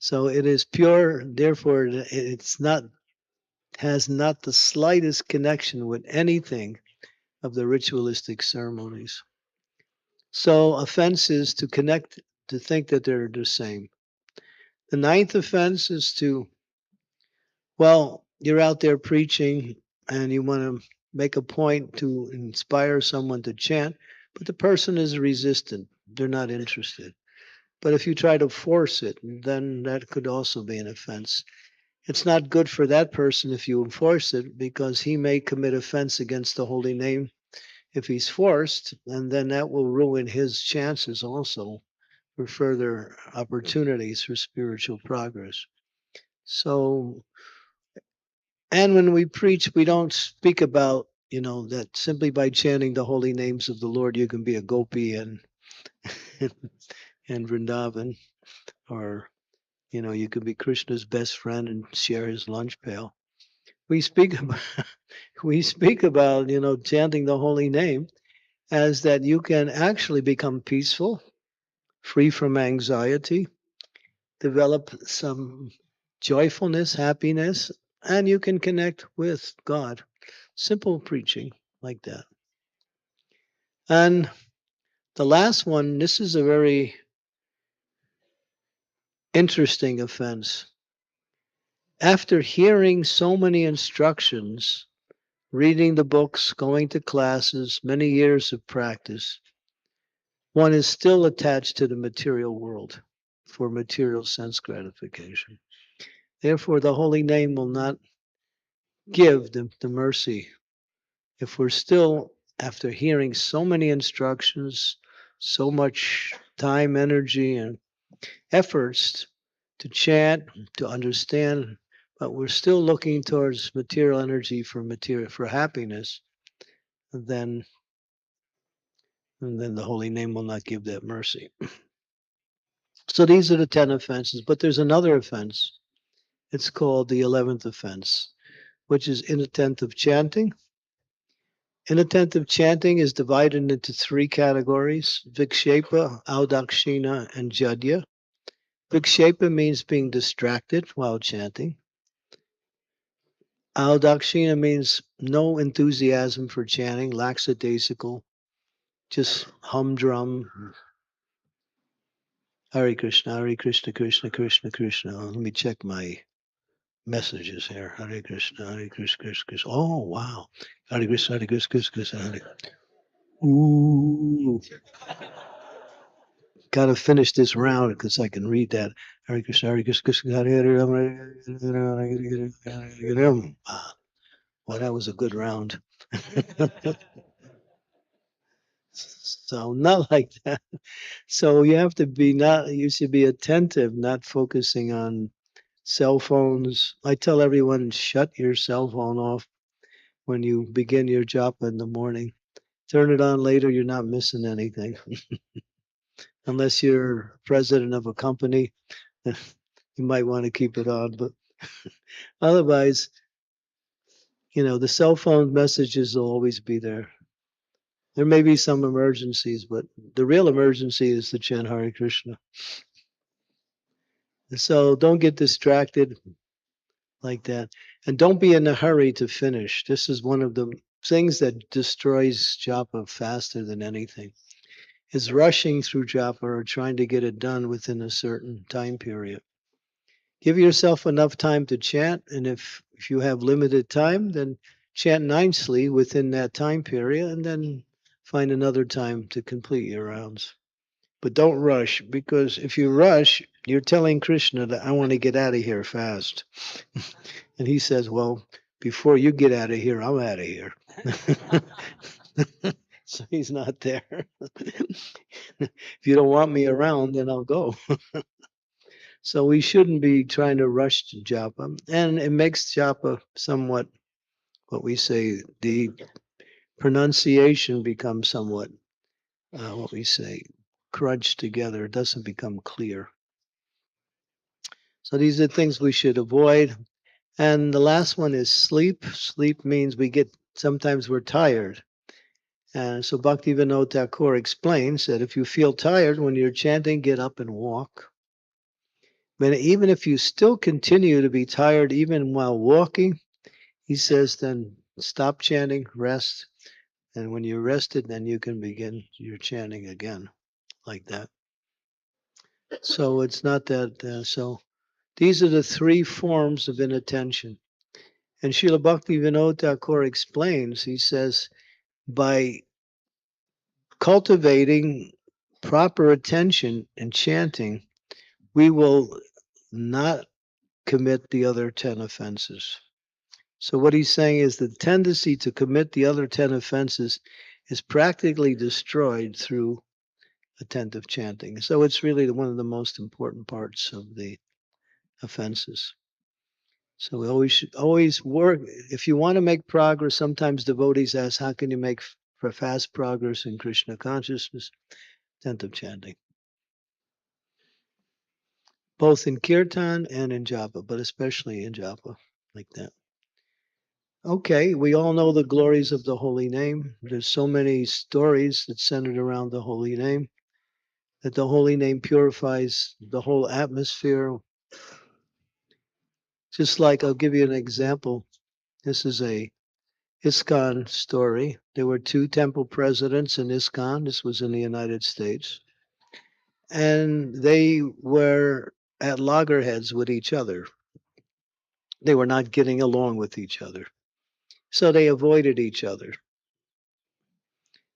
So it is pure, therefore it's not has not the slightest connection with anything of the ritualistic ceremonies. So offense is to connect, to think that they're the same. The ninth offense is to, well, you're out there preaching and you want to make a point to inspire someone to chant, but the person is resistant. They're not interested. But if you try to force it, then that could also be an offense. It's not good for that person if you enforce it, because he may commit offense against the holy name if he's forced, and then that will ruin his chances also for further opportunities for spiritual progress. So, and when we preach, we don't speak about, that simply by chanting the holy names of the Lord, you can be a gopi and and Vrindavan, or you could be Krishna's best friend and share his lunch pail. We speak about, we speak about, chanting the holy name as that you can actually become peaceful, free from anxiety, develop some joyfulness, happiness, and you can connect with God. Simple preaching like that. And the last one, this is a very interesting offense. After hearing so many instructions, reading the books, going to classes, many years of practice, one is still attached to the material world for material sense gratification. Therefore, the holy name will not give the mercy if we're still, after hearing so many instructions, so much time, energy, and efforts to chant, to understand, but we're still looking towards material energy for happiness, then the holy name will not give that mercy. So these are the 10 offenses, but there's another offense. It's called the 11th offense, which is inattentive chanting. Inattentive chanting is divided into 3 categories: vikshepa, audakshina, and jadya. Vikshepa means being distracted while chanting. Audakshina means no enthusiasm for chanting, lackadaisical, just humdrum. Hare Krishna, Hare Krishna, Krishna Krishna, Krishna. Let me check my messages here. Hare Krishna, Hare Krishna, Krishna Krishna. Oh, wow. Hare Krishna, Hare Krishna, Krishna Krishna, Hare. Ooh. Got to finish this round because I can read that. Hare Krishna, Hare Krishna, Krishna Hare Hare. Well, that was a good round. So not like that. So you should be attentive, not focusing on cell phones. I tell everyone, shut your cell phone off when you begin your japa in the morning. Turn it on later, you're not missing anything. Unless you're president of a company, you might want to keep it on. But otherwise, the cell phone messages will always be there. There may be some emergencies, but the real emergency is to chant Hare Krishna. So don't get distracted like that. And don't be in a hurry to finish. This is one of the things that destroys japa faster than anything is rushing through japa or trying to get it done within a certain time period. Give yourself enough time to chant, and if you have limited time, then chant nicely within that time period, and then find another time to complete your rounds. But don't rush, because if you rush, you're telling Krishna that I want to get out of here fast. And he says, well, before you get out of here, I'm out of here. So he's not there. If you don't want me around, then I'll go. So we shouldn't be trying to rush to japa. And it makes japa somewhat, what we say, the pronunciation becomes somewhat, what we say, crunched together. It doesn't become clear. So these are things we should avoid. And the last one is sleep. Sleep means sometimes we're tired. And so Bhaktivinoda Thakur explains that if you feel tired when you're chanting, get up and walk. But even if you still continue to be tired, even while walking, he says, then stop chanting, rest. And when you're rested, then you can begin your chanting again, like that. So it's not that, so these are the three forms of inattention. And Srila Bhaktivinoda Thakur explains, he says, by cultivating proper attention and chanting, we will not commit the other 10 offenses. So what he's saying is the tendency to commit the other 10 offenses is practically destroyed through attentive chanting. So it's really one of the most important parts of the offenses. So we should always work. If you want to make progress, sometimes devotees ask, how can you make for fast progress in Krishna consciousness? Attentive chanting. Both in kirtan and in japa, but especially in japa, like that. Okay, we all know the glories of the holy name. There's so many stories that centered around the holy name, that the holy name purifies the whole atmosphere. Just like, I'll give you an example. This is a ISKCON story. There were two temple presidents in ISKCON. This was in the United States. And they were at loggerheads with each other. They were not getting along with each other. So they avoided each other.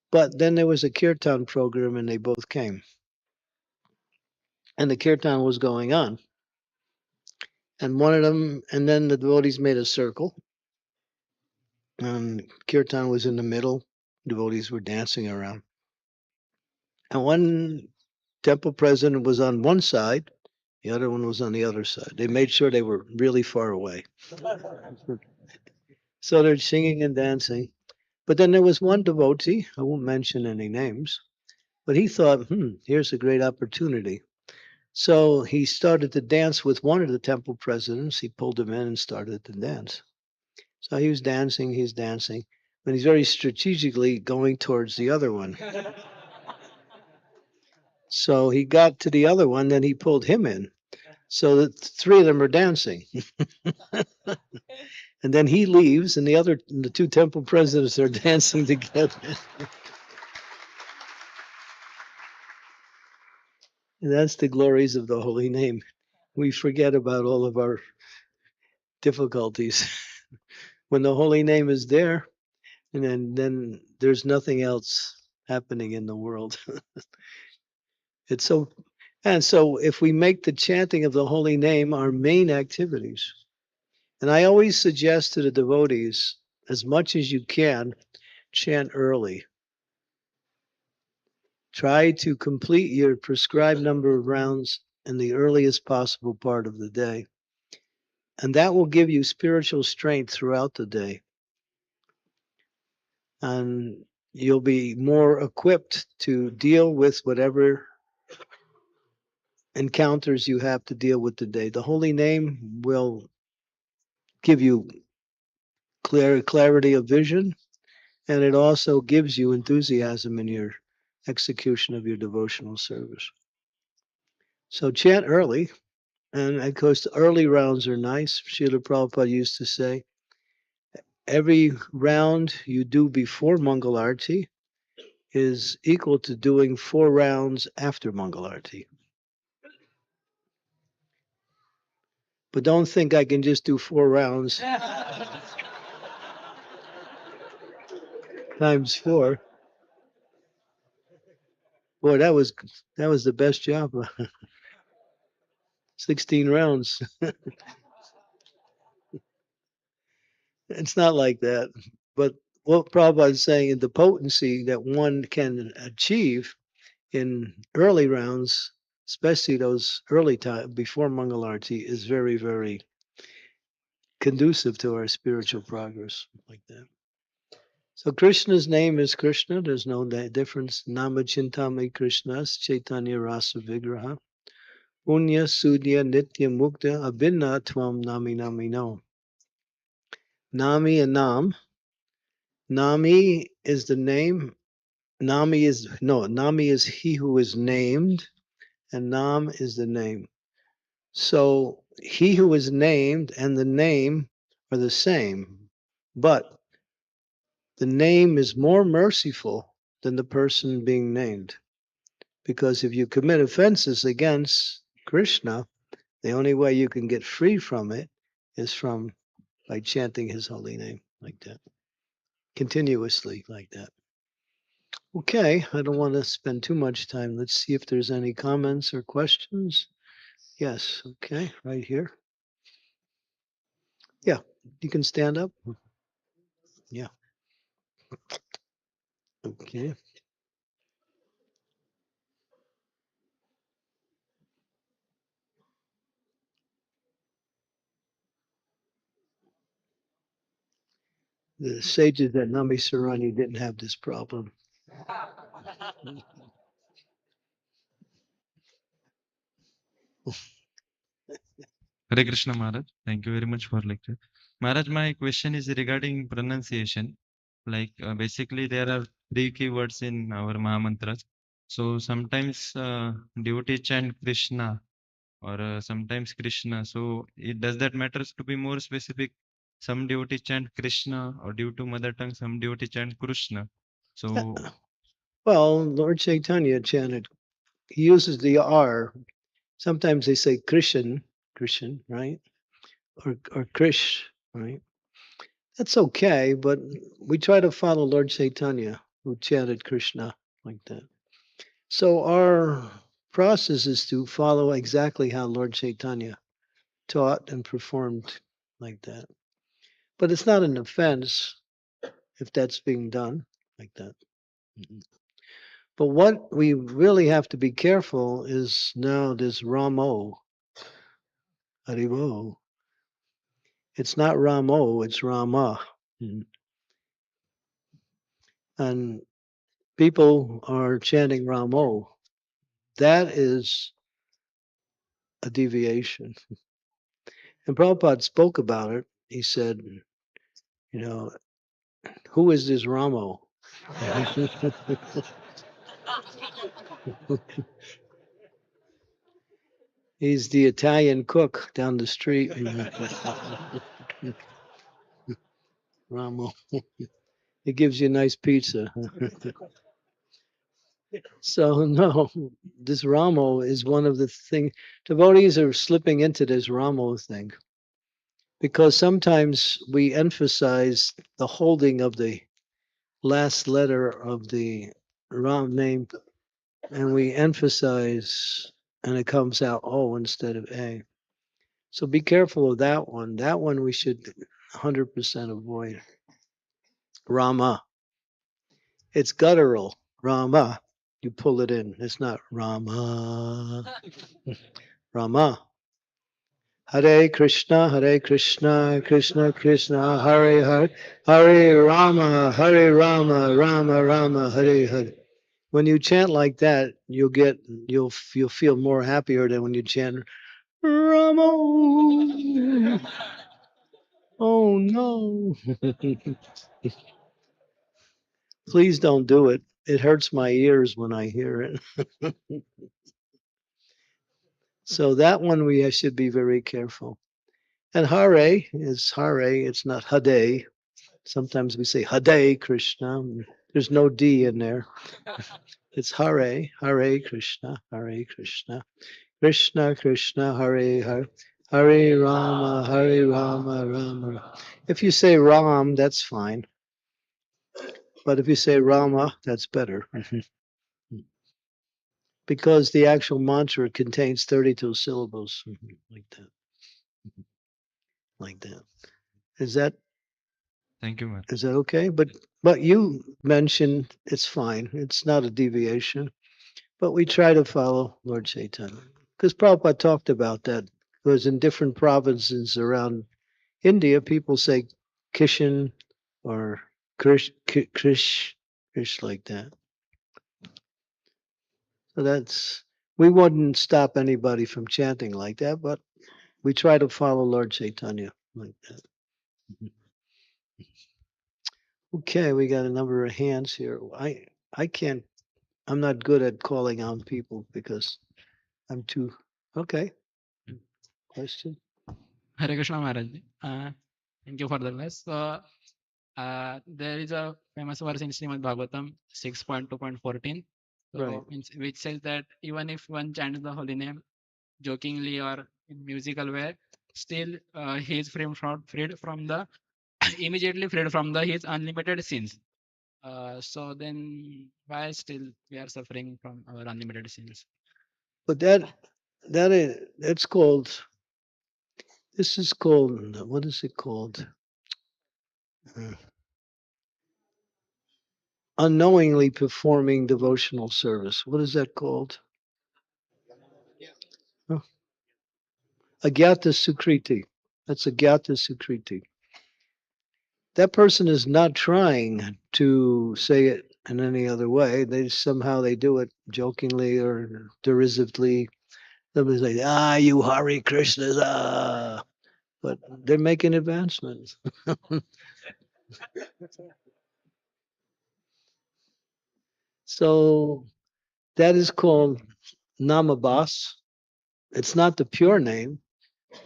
But then there was a kirtan program and they both came. And the kirtan was going on. And one of them, and then the devotees made a circle. And kirtan was in the middle. Devotees were dancing around. And one temple president was on one side, the other one was on the other side. They made sure they were really far away. So they're singing and dancing. But then there was one devotee, I won't mention any names, but he thought, here's a great opportunity. So he started to dance with one of the temple presidents. He pulled him in and started to dance. So he's dancing, but he's very strategically going towards the other one. So he got to the other one, then he pulled him in. So the three of them are dancing. And then he leaves, and the two temple presidents are dancing together. And that's the glories of the holy name. We forget about all of our difficulties. When the holy name is there, and then there's nothing else happening in the world. It's so, and so if we make the chanting of the holy name our main activities, and I always suggest to the devotees, as much as you can, chant early. Try to complete your prescribed number of rounds in the earliest possible part of the day. And that will give you spiritual strength throughout the day. And you'll be more equipped to deal with whatever encounters you have to deal with today. The holy name will give you clarity of vision, and it also gives you enthusiasm in your execution of your devotional service. So chant early, and of course the early rounds are nice. Srila Prabhupada used to say, every round you do before Mangalarti is equal to doing 4 rounds after Mangalarti. But don't think I can just do 4 rounds times 4. Boy, that was the best job. 16 rounds. It's not like that. But what Prabhupada is saying, the potency that one can achieve in early rounds, especially those early time before Mangalarti, is very, very conducive to our spiritual progress like that. So Krishna's name is Krishna. There's no difference. Nama Chintami Krishnas Chaitanya Rasa Vigraha. Punya Sudya Nitya Mukta Abhinna Tvam Nami Nami No. Nami and Nam. Nami is the name. Nami is he who is named, and Nam is the name. So he who is named and the name are the same, but the name is more merciful than the person being named. Because if you commit offenses against Krishna, the only way you can get free from it is by chanting his holy name like that, continuously like that. Okay, I don't want to spend too much time. Let's see if there's any comments or questions. Yes, okay, right here. Yeah, you can stand up. Yeah, okay. The sages at Nami Sarani didn't have this problem. Hare Krishna Maharaj. Thank you very much for lecture. Maharaj, my question is regarding pronunciation. Like basically there are 3 keywords in our Mahamantras. So sometimes devotee chant Krishna or sometimes Krishna. So does that matters to be more specific? Some devotee chant Krishna or due to mother tongue, some devotee chant Krishna. So Well, Lord Chaitanya chanted, he uses the R. Sometimes they say Krishan, right? Or Krish, right? That's okay, but we try to follow Lord Chaitanya, who chanted Krishna like that. So our process is to follow exactly how Lord Chaitanya taught and performed like that. But it's not an offense if that's being done like that. Mhm. But what we really have to be careful is now this Ramo, Haribo. It's not Ramo, it's Rama. Mhm. And people are chanting Ramo. That is a deviation. And Prabhupada spoke about it. He said, you know, who is this Ramo? He's the Italian cook down the street. Ramo. He gives you nice pizza. So no, this Ramo is one of the things. Devotees are slipping into this Ramo thing because sometimes we emphasize the holding of the last letter of the Ram name, and we emphasize, and it comes out O instead of A. So be careful of that one. That one we should 100% avoid. Rama. It's guttural. Rama. You pull it in. It's not Rama. Rama. Hare Krishna, Krishna Krishna, Hare Hare, Hare Rama, Rama Rama, Hare Hare. When you chant like that, you'll feel more happier than when you chant Ramo. Oh no. Please don't do it. It hurts my ears when I hear it. So that one I should be very careful. And Hare is Hare, it's not Hade. Sometimes we say Hare Krishna. There's no D in there. It's Hare, Hare Krishna, Hare Krishna, Krishna Krishna, Hare Hare, Hare Rama, Hare Rama, Rama. Rama. If you say Ram, that's fine. But if you say Rama, that's better. Because the actual mantra contains 32 syllables. Like that. Like that. Is that Thank you, Maharaj. is that okay? But you mentioned it's fine. It's not a deviation. But we try to follow Lord Chaitanya. Because Prabhupada talked about that. Because in different provinces around India, people say Kishan or Krish like that. So that's, we wouldn't stop anybody from chanting like that, but we try to follow Lord Chaitanya like that. Okay, we got a number of hands here. I can't, I'm not good at calling on people because I'm too, okay. Question? Hare Krishna Maharaj. Thank you for the class. So, there is a famous verse in Srimad Bhagavatam 6.2.14, so Right. which says that even if one chants the holy name jokingly or in musical way, still he is freed from the immediately freed from the his unlimited sins. So then why still we are suffering from our unlimited sins? But that is, that's called, this is called, what is it called? Unknowingly performing devotional service. What is that called? Huh? Agyata Sukriti. That's Agyata Sukriti. That person is not trying to say it in any other way. They somehow they do it jokingly or derisively. Somebody's like, ah, you Hare Krishnas, ah. But they're making advancements. So that is called Namabas. It's not the pure name,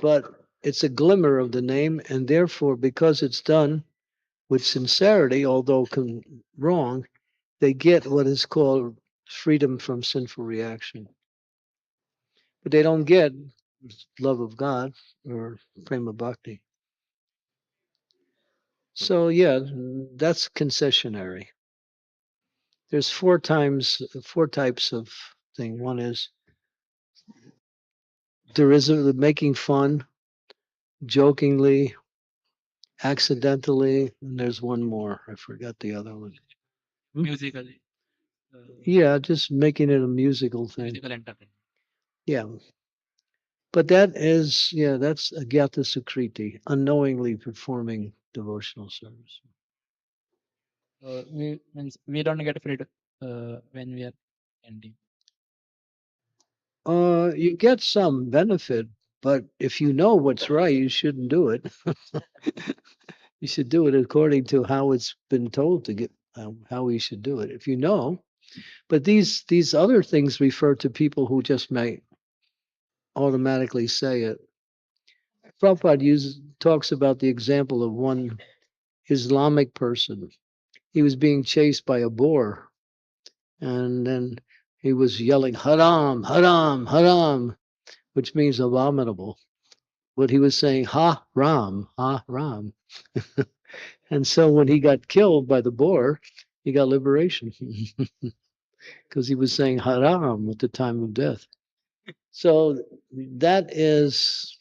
but it's a glimmer of the name, and therefore, because it's done with sincerity, although wrong, they get what is called freedom from sinful reaction. But they don't get love of God or prema bhakti. So yeah, that's concessionary. There's four types of thing. One is derivative, making fun, jokingly, accidentally, and there's one more. I forgot the other one. Musically, Yeah, just making it a musical thing. musical entertainment. Yeah. But that is, yeah, that's Agyata Sukriti, unknowingly performing devotional service. We don't get freed when we are ending. You get some benefit, but if you know what's right, you shouldn't do it. You should do it according to how it's been told to get how we should do it. If you know, but these other things refer to people who just may automatically say it. Prabhupada talks about the example of one Islamic person. He was being chased by a boar, and then he was yelling, Haram, Haram, Haram, which means abominable. But he was saying, Ha Ram, Ha Ram. And so when he got killed by the boar, he got liberation because he was saying Haram at the time of death. So that is,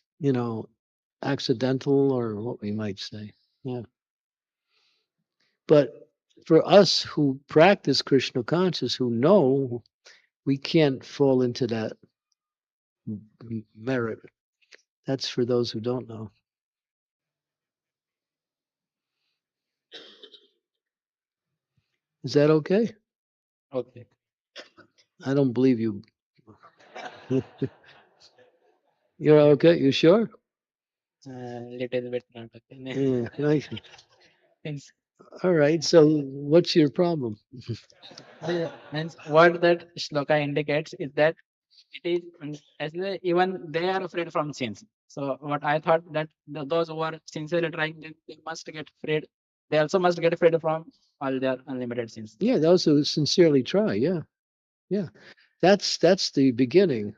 accidental or what we might say. Yeah. But for us who practice Krishna conscious, who know, we can't fall into that merit. That's for those who don't know. Is that okay? Okay. I don't believe you. You're okay? You sure? Little bit not okay. Yeah. Right. Means, All right. So what's your problem? means what that shloka indicates is that it is even they are freed from sins. So what I thought that those who are sincerely trying, they must get freed they also must get freed from all their unlimited sins. Yeah, those who sincerely try. Yeah, yeah. That's the beginning.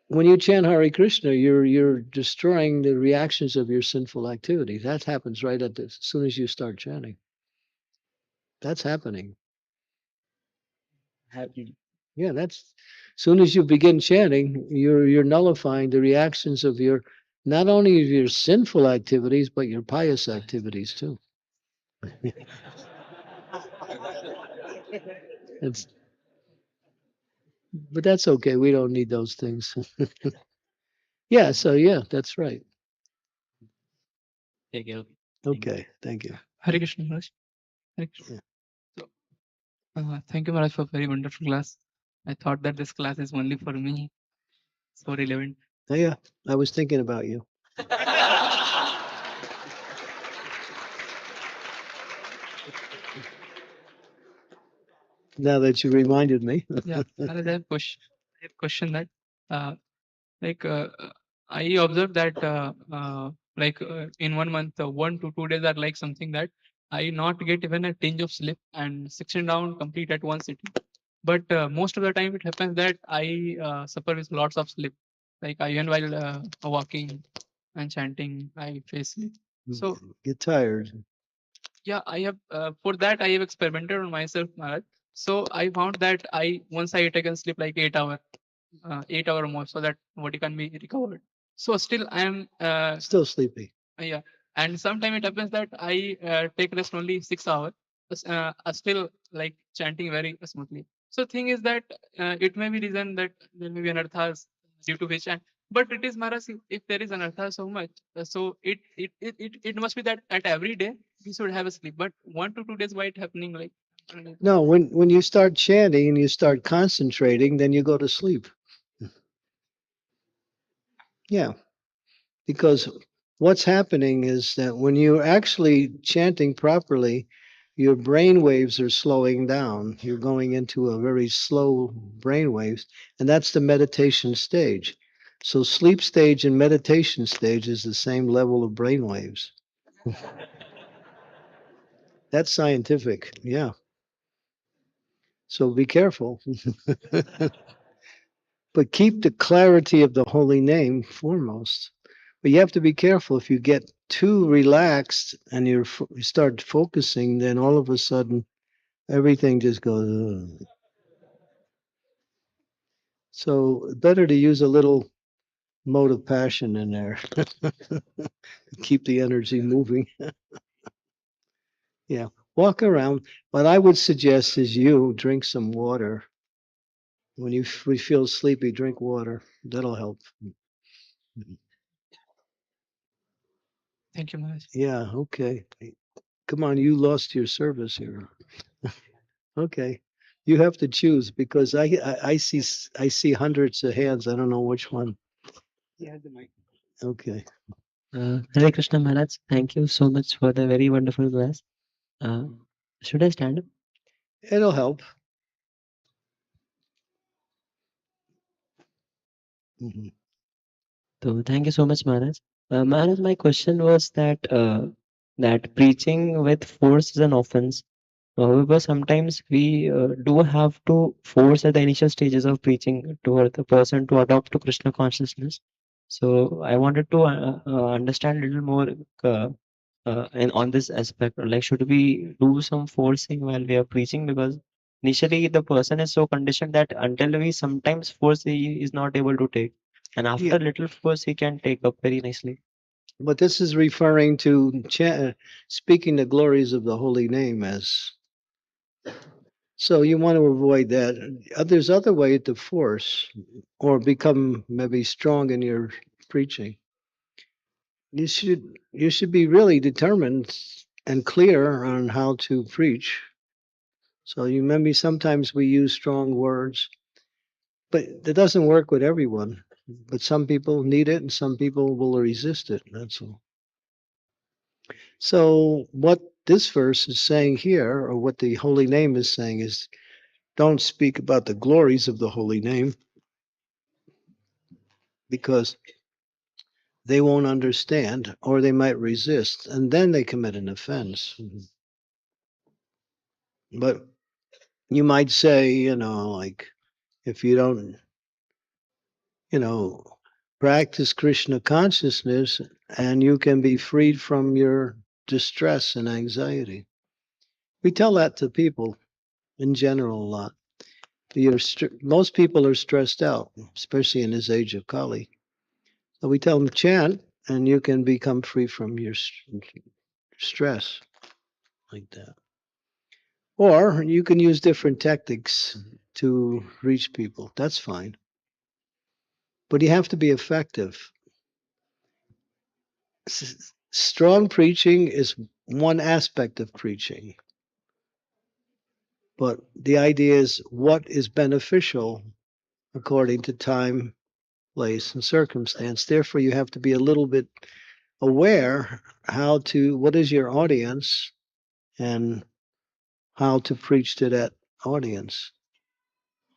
When you chant Hare Krishna, you're destroying the reactions of your sinful activity. That happens right as soon as you start chanting. That's happening. Happy. Yeah, that's soon as you begin chanting, you're nullifying the reactions of your not only of your sinful activities, but your pious activities too. It's, but that's okay. We don't need those things. Yeah, so yeah, that's right. Take care. Okay, thank you. Hare Krishna Maharaj. Hare Krishna. So, thank you Maharaj for very wonderful class. I thought that this class is only for me. So relevant. Yeah, I was thinking about you. Now that you reminded me. Yeah, Maharaj, I have question that like I observed that in 1 month, 1 to 2 days are like something that I not get even a tinge of sleep and 16 down complete at one sitting. But most of the time it happens that I suffer with lots of sleep. Like I even while walking and chanting, I face sleep. So Get tired. yeah, I have for that I have experimented on myself, Maharaj. So I found that once I take a sleep like 8 hour, 8 hour more, so that body can be recovered. So still I am Still sleepy. yeah, and sometimes it happens that I take rest only 6 hours, still like chanting very smoothly. So thing is that it may be reason that there may be anarthas due to which, but it is Maharaj, if there is anartha so much, so it must be that at every day we should have a sleep. But 1 to 2 days, why it happening like? No, when you start chanting and you start concentrating, then you go to sleep. Yeah, because what's happening is that when you're actually chanting properly, your brain waves are slowing down. You're going into a very slow brain waves, and that's the meditation stage. So sleep stage and meditation stage is the same level of brain waves. That's scientific. Yeah. So be careful. But keep the clarity of the holy name foremost. But you have to be careful. If you get too relaxed and you start focusing, then all of a sudden everything just goes. "Ugh." So better to use a little mode of passion in there. Keep the energy moving. Yeah, walk around. What I would suggest is you drink some water. When you feel sleepy, drink water. That'll help. Thank you, Maharaj. Yeah, okay. Come on, you lost your service here. Okay. You have to choose because I see hundreds of hands. I don't know which one. Yeah, the mic. Okay. Hare Krishna Maharaj, thank you so much for the very wonderful class. Should I stand up? It'll help. Mhm. So thank you so much, Maharaj. Maharaj, my question was that preaching with force is an offense. However, sometimes we do have to force at the initial stages of preaching toward the person to adopt to Krishna consciousness. So I wanted to understand a little more and on this aspect, like should we do some forcing while we are preaching? Because initially the person is so conditioned that until we sometimes force, he is not able to take, and after Yeah. little force, he can take up very nicely. But this is referring to speaking the glories of the holy name as. So you want to avoid that. There's other way to force or become maybe strong in your preaching. You should be really determined and clear on how to preach. So you maybe sometimes we use strong words, but it doesn't work with everyone. But some people need it and some people will resist it. That's all. So what this verse is saying here, or what the holy name is saying, is don't speak about the glories of the holy name, because they won't understand, or they might resist, and then they commit an offense. But you might say, like, if you don't, practice Krishna consciousness, and you can be freed from your distress and anxiety. We tell that to people in general a lot. Most people are stressed out, especially in this age of Kali. So we tell them chant, and you can become free from your stress, like that. Or you can use different tactics to reach people. That's fine. But you have to be effective. Strong preaching is one aspect of preaching. But the idea is what is beneficial according to time, place, and circumstance. Therefore, you have to be a little bit aware what is your audience and how to preach to that audience,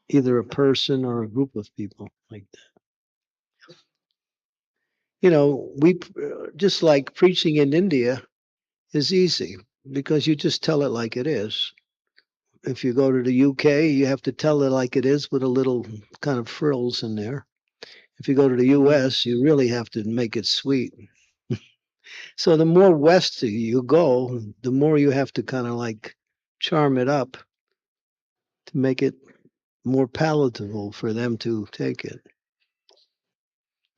either a person or a group of people, like that. We just like preaching in India is easy because you just tell it like it is. If you go to the UK, you have to tell it like it is with a little kind of frills in there. If you go to the US, you really have to make it sweet. So the more west you go, the more you have to kind of like charm it up to make it more palatable for them to take it.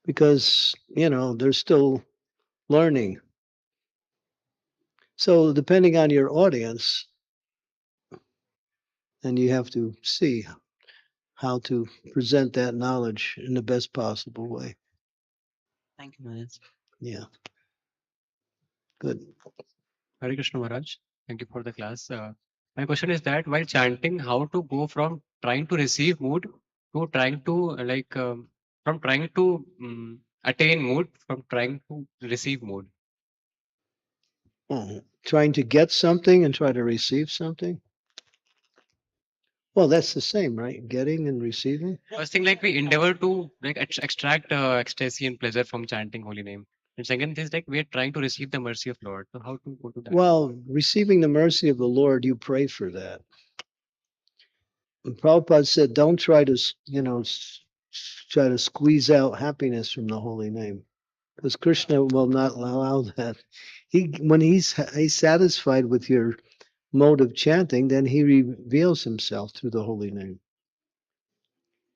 Because, they're still learning. So depending on your audience, then you have to see how to present that knowledge in the best possible way. Thank you, Maharaj. Yeah. Good. Hare Krishna Maharaj, thank you for the class. My question is that while chanting, how to go from trying to receive mood to trying to from trying to attain mood from trying to receive mood. Trying to get something and try to receive something. Well, that's the same, right? Getting and receiving. First thing, like we endeavor to extract ecstasy and pleasure from chanting holy name. And second is like we are trying to receive the mercy of Lord. So how to go to that? Well, receiving the mercy of the Lord, you pray for that. And Prabhupada said, don't try to, try to squeeze out happiness from the holy name, because Krishna will not allow that. When he's satisfied with your mode of chanting, then he reveals himself through the holy name.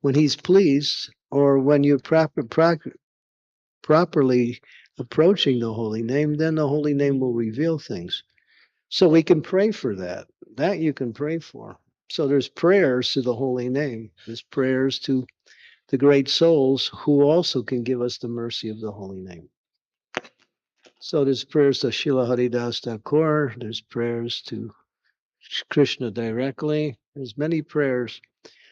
When he's pleased, or when you're properly approaching the holy name, then the holy name will reveal things. So we can pray for that. That you can pray for. So there's prayers to the holy name. There's prayers to the great souls who also can give us the mercy of the holy name. So there's prayers to Srila Haridas Thakur. There's prayers to Krishna directly. There's many prayers.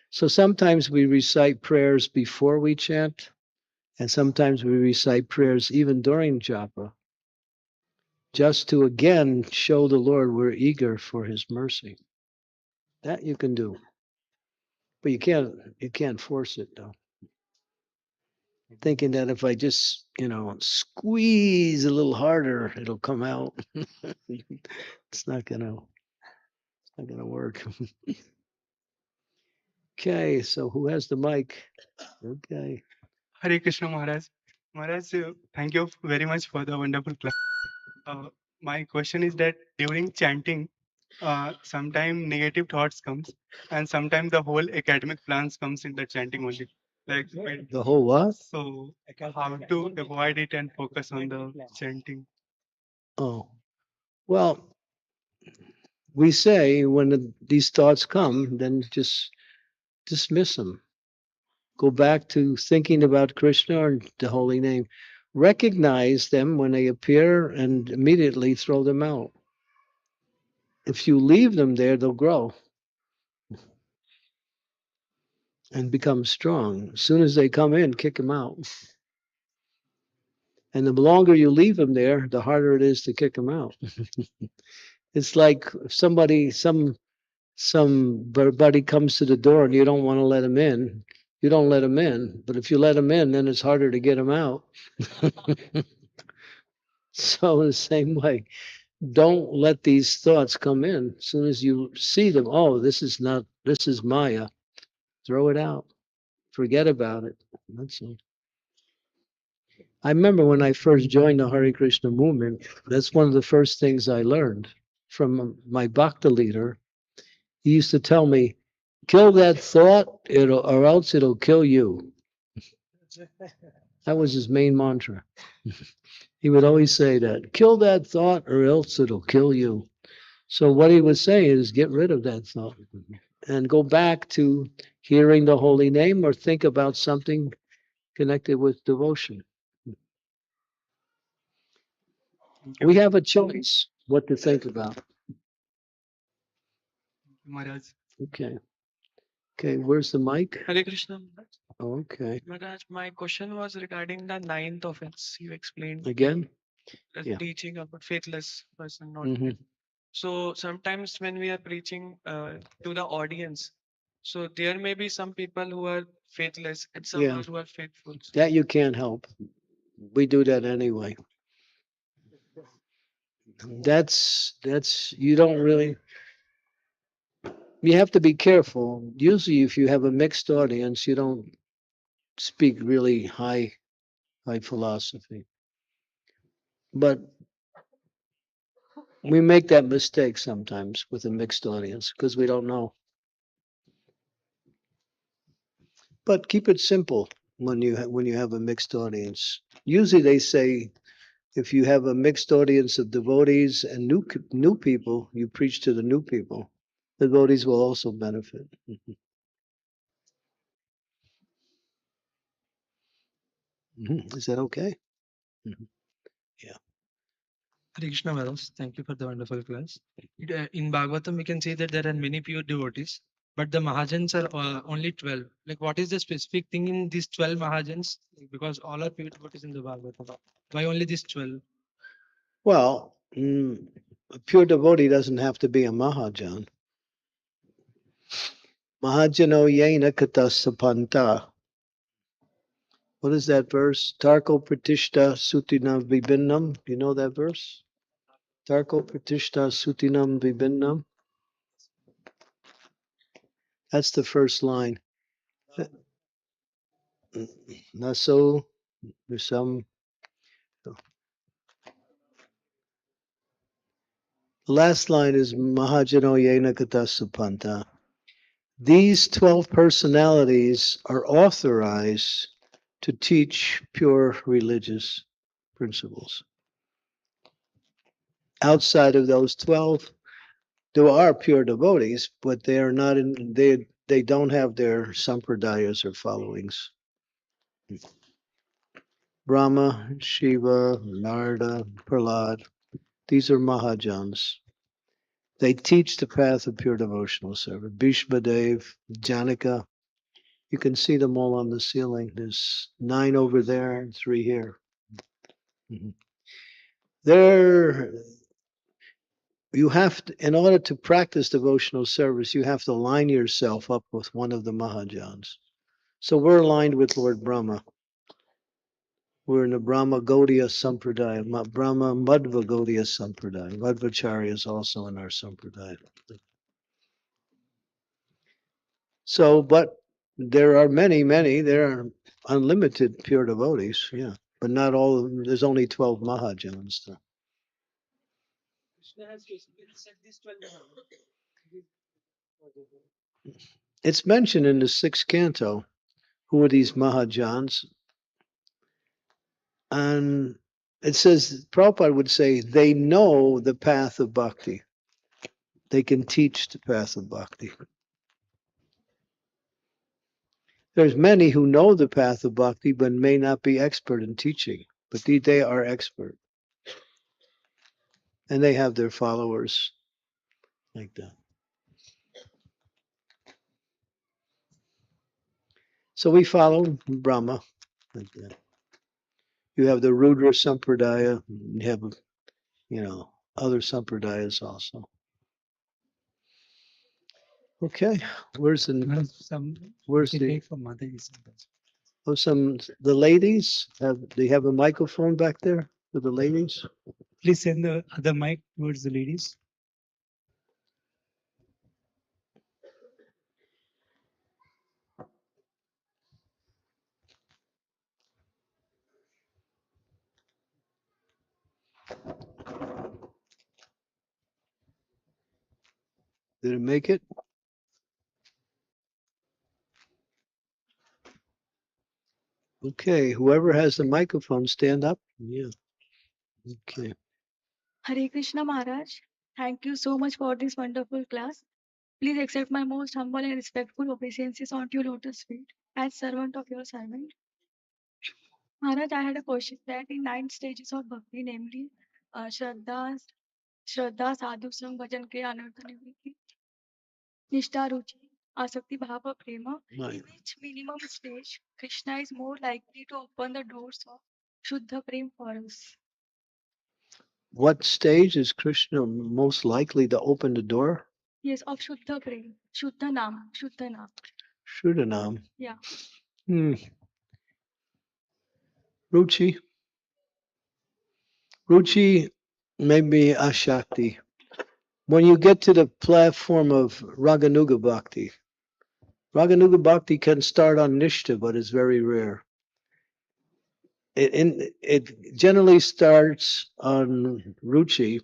So sometimes we recite prayers before we chant, and sometimes we recite prayers even during japa, just to again show the Lord we're eager for his mercy. That you can do. But you can't force it though. Thinking that if I just, squeeze a little harder, it'll come out. It's not gonna work. Okay, so who has the mic? Okay. Hare Krishna Maharaj. Maharaj, thank you very much for the wonderful class. My question is that during chanting, sometimes negative thoughts comes, and sometimes the whole academic plans comes in the chanting only. Like The whole what? so, how to avoid it and focus on the chanting? Oh, well, we say when these thoughts come, then just dismiss them. Go back to thinking about Krishna and the holy name. Recognize them when they appear and immediately throw them out. If you leave them there, they'll grow and become strong. As soon as they come in, kick them out. And the longer you leave them there, the harder it is to kick them out. It's like if somebody comes to the door and you don't want to let them in, you don't let them in. But if you let them in, then it's harder to get them out. So in the same way, don't let these thoughts come in. As soon as you see them, oh, this is Maya, throw it out. Forget about it. That's all. I remember when I first joined the Hare Krishna movement, that's one of the first things I learned from my Bhakti leader. He used to tell me, kill that thought, or else it'll kill you. That was his main mantra. He would always say that, kill that thought, or else it'll kill you. So what he was saying is get rid of that thought and go back to hearing the holy name or think about something connected with devotion. We have a choice what to think about. Maharaj. Okay. Okay, where's the mic? Hare Krishna. Okay. Maharaj, my question was regarding the ninth offense. You explained Again? Yeah. teaching about faithless person, not Mhm. So sometimes when we are preaching to the audience, so there may be some people who are faithless and some Yeah. who are faithful. That you can't help. We do that anyway. That's you don't really, you have to be careful. Usually if you have a mixed audience, you don't speak really high philosophy. But we make that mistake sometimes with a mixed audience because we don't know. But keep it simple when you have a mixed audience. Usually they say if you have a mixed audience of devotees and new people, you preach to the new people. The devotees will also benefit. Is that okay? Yeah. Hare Krishna Maharaj, thank you for the wonderful class. In Bhagavatam, we can see that there are many pure devotees, but the Mahajans are only 12. Like, what is the specific thing in these 12 Mahajans? Because all are pure devotees in the Bhagavatam. Why only these 12? Well, a pure devotee doesn't have to be a Mahajan. Mahajano yena katasapanta. What is that verse? Tarko pratishta sutinam vibhinnam. You know that verse? Tarko pratishta sutinam vibhinnam. That's the first line. Naso, there's some. The last line is Mahajano yena katasapanta. These 12 personalities are authorized to teach pure religious principles. Outside of those 12, there are pure devotees, but they are not in, they don't have their sampradayas or followings. Brahma, Shiva, Narada, Prahlad, these are Mahajans. They teach the path of pure devotional service. Bhishma Dev, Janaka, you can see them all on the ceiling. There's 9 over there and 3 here. There, you have to, in order to practice devotional service, you have to line yourself up with one of the Mahajans. So we're aligned with Lord Brahma. We're in the Brahma Gaudiya Sampradaya, Brahma Madhva Gaudiya Sampradaya. Madhvacharya is also in our Sampradaya. So, but there are many, there are unlimited pure devotees, yeah. But not all of them. There's only 12 Mahajans. So. It's mentioned in the 6th canto. Who are these Mahajans? And it says, Prabhupada would say, they know the path of bhakti. They can teach the path of bhakti. There's many who know the path of bhakti, but may not be expert in teaching. But they are expert. And they have their followers like that. So we follow Brahma like that. You have the Rudra Sampradaya, you have, other Sampradayas also. Okay, where's the, Some where's we the, take for mother is the ladies? Do you have a microphone back there for the ladies? Please send the other mic towards the ladies. Did it make it? Okay, whoever has the microphone, stand up. Yeah. Okay. Hare Krishna Maharaj, thank you so much for this wonderful class. Please accept my most humble and respectful obeisances onto your lotus feet as servant of your servant. Maharaj, I had a question that in 9 stages of bhakti, namely Shraddha, Sadhu Sang, Bhajan Kriya, Anartha Nivritti, Nishtha Ruchi, Asakti Bhava Prema, Right. in which minimum stage Krishna is more likely to open the doors of Shuddha Prem for us? What stage is Krishna most likely to open the door? Yes, of Shuddha Prem, Shuddha Nam, Shuddha Nam. Shuddhanam. Yeah. Ruchi. Ruchi may be Ashakti. When you get to the platform of Raganuga Bhakti, Raganuga Bhakti can start on Nishta, but it's very rare. It generally starts on Ruchi,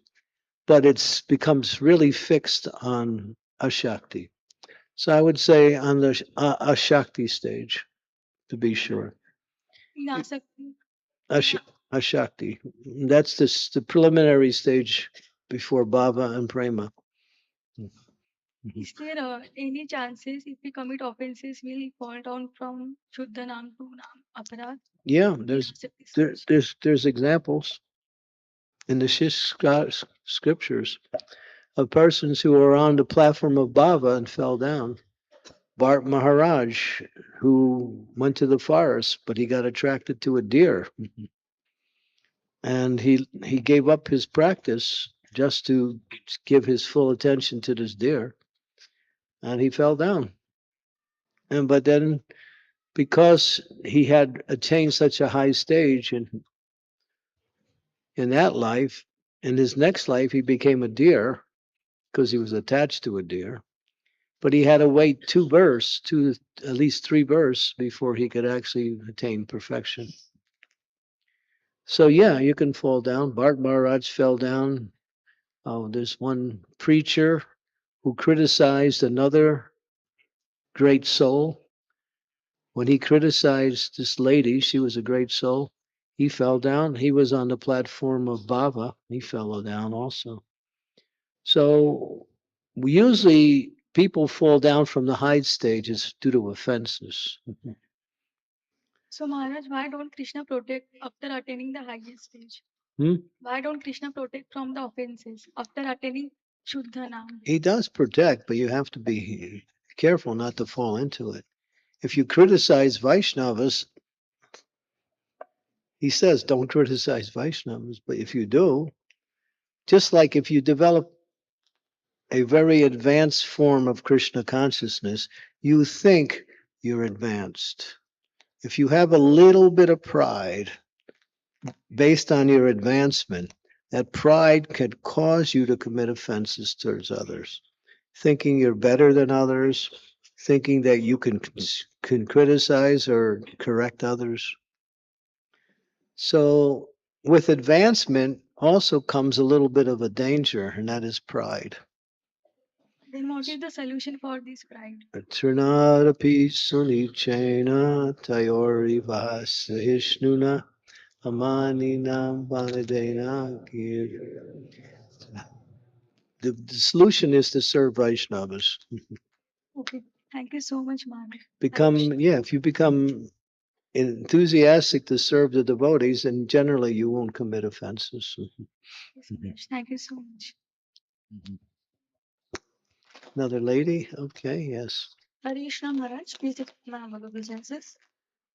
but it becomes really fixed on Ashakti. So I would say on the Ashakti stage, to be sure. In Asakti, Ashakti. That's the preliminary stage before Bhava and Prema. is there any chances if we commit offenses, we'll fall down from Shuddha Nam to Nam Aparad? Yeah, in there's Asakti there, stage? there's examples in the scriptures of persons who were on the platform of Bhava and fell down. Bart Maharaj, who went to the forest, but he got attracted to a deer. And he gave up his practice just to give his full attention to this deer. And he fell down. And but then because he had attained such a high stage in that life, in his next life he became a deer because he was attached to a deer. But he had to wait at least 3 births before he could actually attain perfection. So yeah, you can fall down. Bart Maharaj fell down. Oh, there's one preacher who criticized another great soul. When he criticized this lady, she was a great soul. He fell down. He was on the platform of Bhava. He fell down also. So usually people fall down from the high stages due to offenses. So Maharaj, why don't Krishna protect after attaining the highest stage? Hmm? Why don't Krishna protect from the offenses after attaining Shuddha Nam? He does protect, but you have to be careful not to fall into it. If you criticize Vaishnavas, he says don't criticize Vaishnavas, but if you do, just like if you develop a very advanced form of Krishna consciousness, you think you're advanced. If you have a little bit of pride based on your advancement, that pride could cause you to commit offenses towards others, thinking you're better than others, thinking that you can criticize or correct others. So with advancement also comes a little bit of a danger, and that is pride. Then what is the solution for this pride? Trinadapi sunichena tayori vasahishnuna amanina vanadena. The solution is to serve Vaishnavas. Okay, thank you so much, Maharaj. If you become enthusiastic to serve the devotees, then generally you won't commit offenses. Yes, Maharaj. Thank you so much. Another lady? Okay, yes. Hare Krishna Maharaj, please accept my humble obeisances.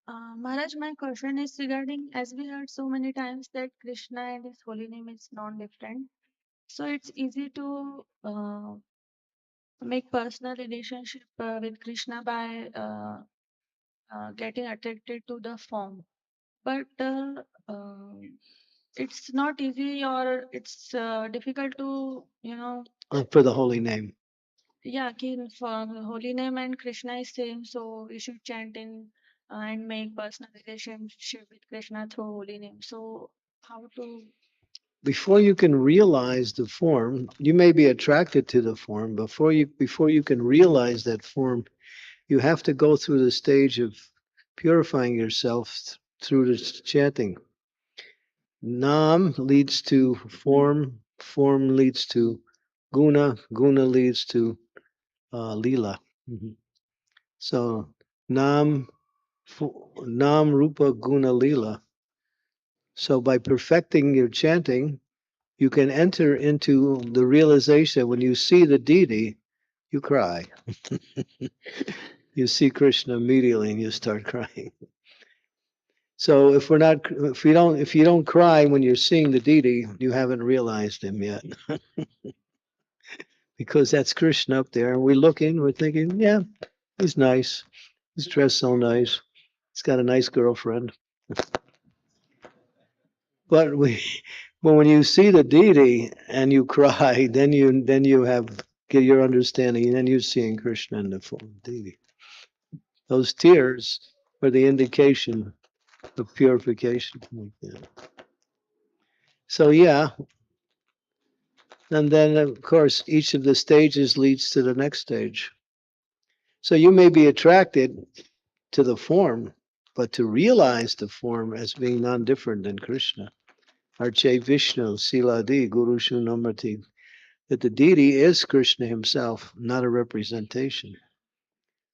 Maharaj, my question is regarding, as we heard so many times that Krishna and his holy name is non-different. So it's easy to make personal relationship with Krishna by getting attracted to the form. But it's not easy, or it's difficult to, For the holy name. yeah, for holy name and Krishna is same, so we should chant in and make personal relationship with Krishna through holy name. So how to? Before you can realize the form, you may be attracted to the form. Before you can realize that form, you have to go through the stage of purifying yourself through the chanting. Nam leads to form, form leads to guna, guna leads to lila. Mhm. So nam, nam rupa guna lila. So by perfecting your chanting, you can enter into the realization when you see the deity, you cry. You see Krishna immediately and you start crying. So if you don't cry when you're seeing the deity, you haven't realized him yet. Because that's Krishna up there, and we're looking, we're thinking, yeah, he's nice. He's dressed so nice. He's got a nice girlfriend. But when you see the deity and you cry, then you get your understanding, and then you're seeing Krishna in the form of deity. Those tears are the indication of purification. So yeah, and then of course each of the stages leads to the next stage. So you may be attracted to the form, but to realize the form as being non-different than Krishna. Arche Vishnu, Siladi, Guru Shunamati, that the deity is Krishna himself, not a representation.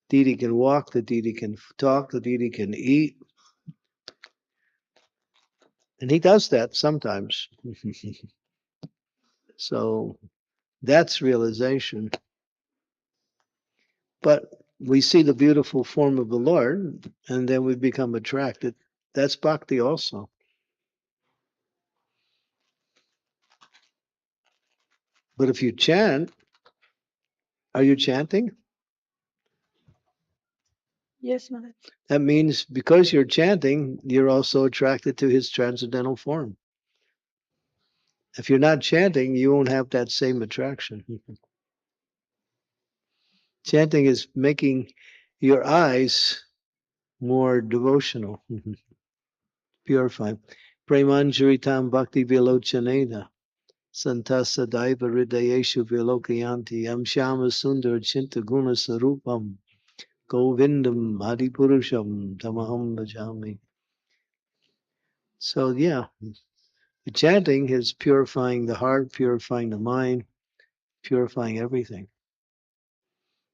Deity can walk, the deity can talk, the deity can eat. And he does that sometimes. So that's realization. But we see the beautiful form of the Lord, and then we become attracted. That's bhakti also. But if you chant, are you chanting? Yes, Maharaj. That means because you're chanting, you're also attracted to his transcendental form. If you're not chanting, you won't have that same attraction. Chanting is making your eyes more devotional, purified. Premanjaritam bhakti vilochanena. Santasa daiva hridayeshu vilokayanti. Am shama sundar chinta guna sarupam. Govindam adipurusham tamaham bhajami. So yeah, the chanting is purifying the heart, purifying the mind, purifying everything.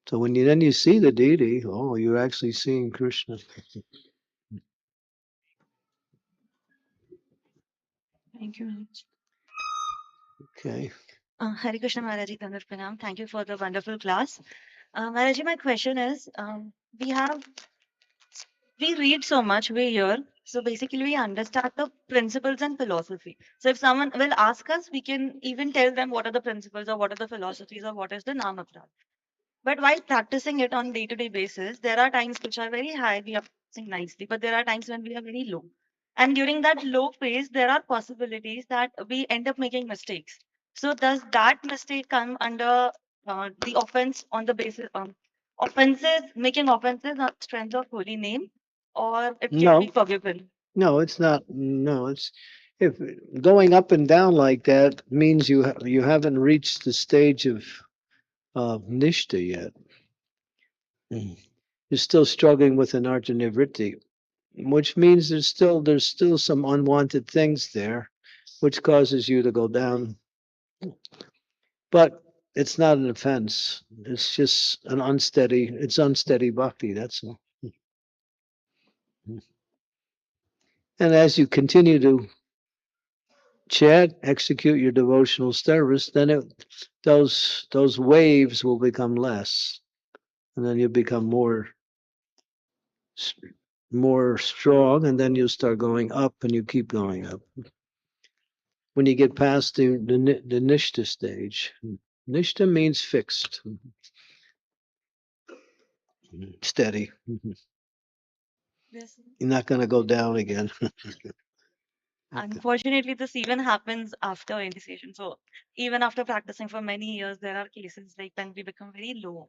So when you see the deity, oh, you're actually seeing Krishna. Thank you, Maharaj. Okay. Hare Krishna Maharaj, Tandat Pranam. Thank you for the wonderful class. Maharaj, my question is, we read so much, we hear. So basically, we understand the principles and philosophy. So if someone will ask us, we can even tell them what are the principles or what are the philosophies or what is the Namaprad. But while practicing it on day-to-day basis, there are times which are very high, we are practicing nicely, but there are times when we are very low. And during that low phase, there are possibilities that we end up making mistakes. So does that mistake come under the offense on the basis offenses, making offenses on strength of holy name, or it can be No, forgiven? no, it's not. No, it's if going up and down like that means you haven't reached the stage of nishta yet. You're still struggling with an arjanivritti, which means there's still some unwanted things there, which causes you to go down. But it's not an offense. It's just it's unsteady bhakti, that's all. And as you continue to chant, execute your devotional service, then those waves will become less. And then you become more strong, and then you start going up and you keep going up. When you get past the nishta stage, nishta means fixed. Steady. Yes. You're not going to go down again. Unfortunately, this even happens after initiation. So even after practicing for many years, there are cases like when we become very low.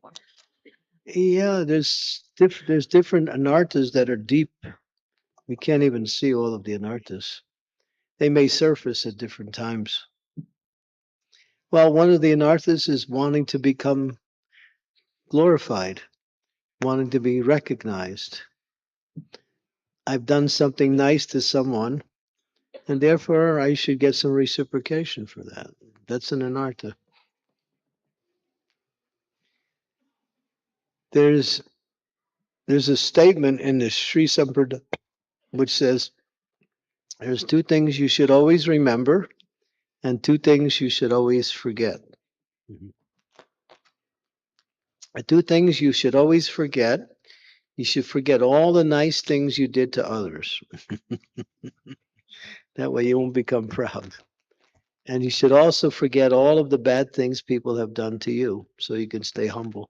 Yeah, there's different anarthas that are deep. We can't even see all of the anarthas. They may surface at different times. Well, one of the anarthas is wanting to become glorified, wanting to be recognized. I've done something nice to someone, and therefore I should get some reciprocation for that. That's an anartha. There's a statement in the Sri Sampradaya which says there's two things you should always remember and two things you should always forget. The two things you should always forget. You should forget all the nice things you did to others. That way you won't become proud. And you should also forget all of the bad things people have done to you so you can stay humble.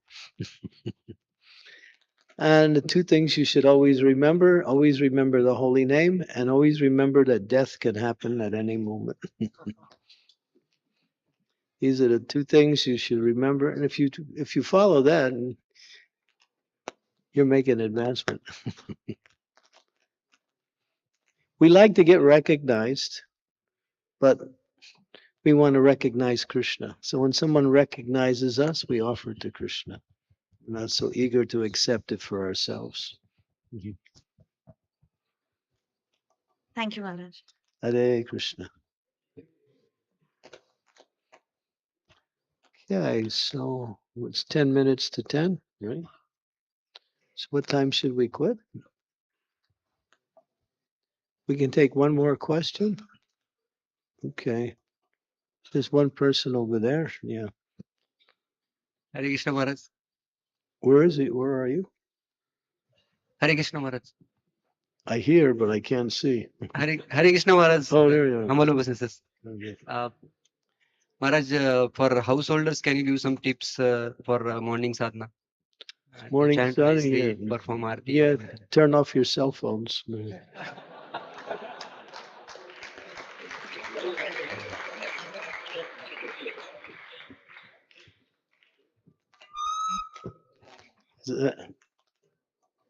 And the two things you should always remember the holy name, and always remember that death can happen at any moment. These are the two things you should remember. And if you follow that, you're making advancement. We like to get recognized, but we want to recognize Krishna. So when someone recognizes us, we offer it to Krishna. We're not so eager to accept it for ourselves. Thank you, Maharaj. Hare Krishna. Okay, so it's 10 minutes to 10, right? So what time should we quit? We can take one more question. Okay. There's one person over there. Yeah. Hare Krishna Maharaj. Where is he? Where are you? Hare Krishna Maharaj. I hear, but I can't see. Hare Krishna Maharaj. Oh, there you are. Humble businesses. Okay. Maharaj, for householders, can you give some tips for morning sadhana? Morning Chant sun, wisely, yeah. perform aarti. Yeah, turn off your cell phones.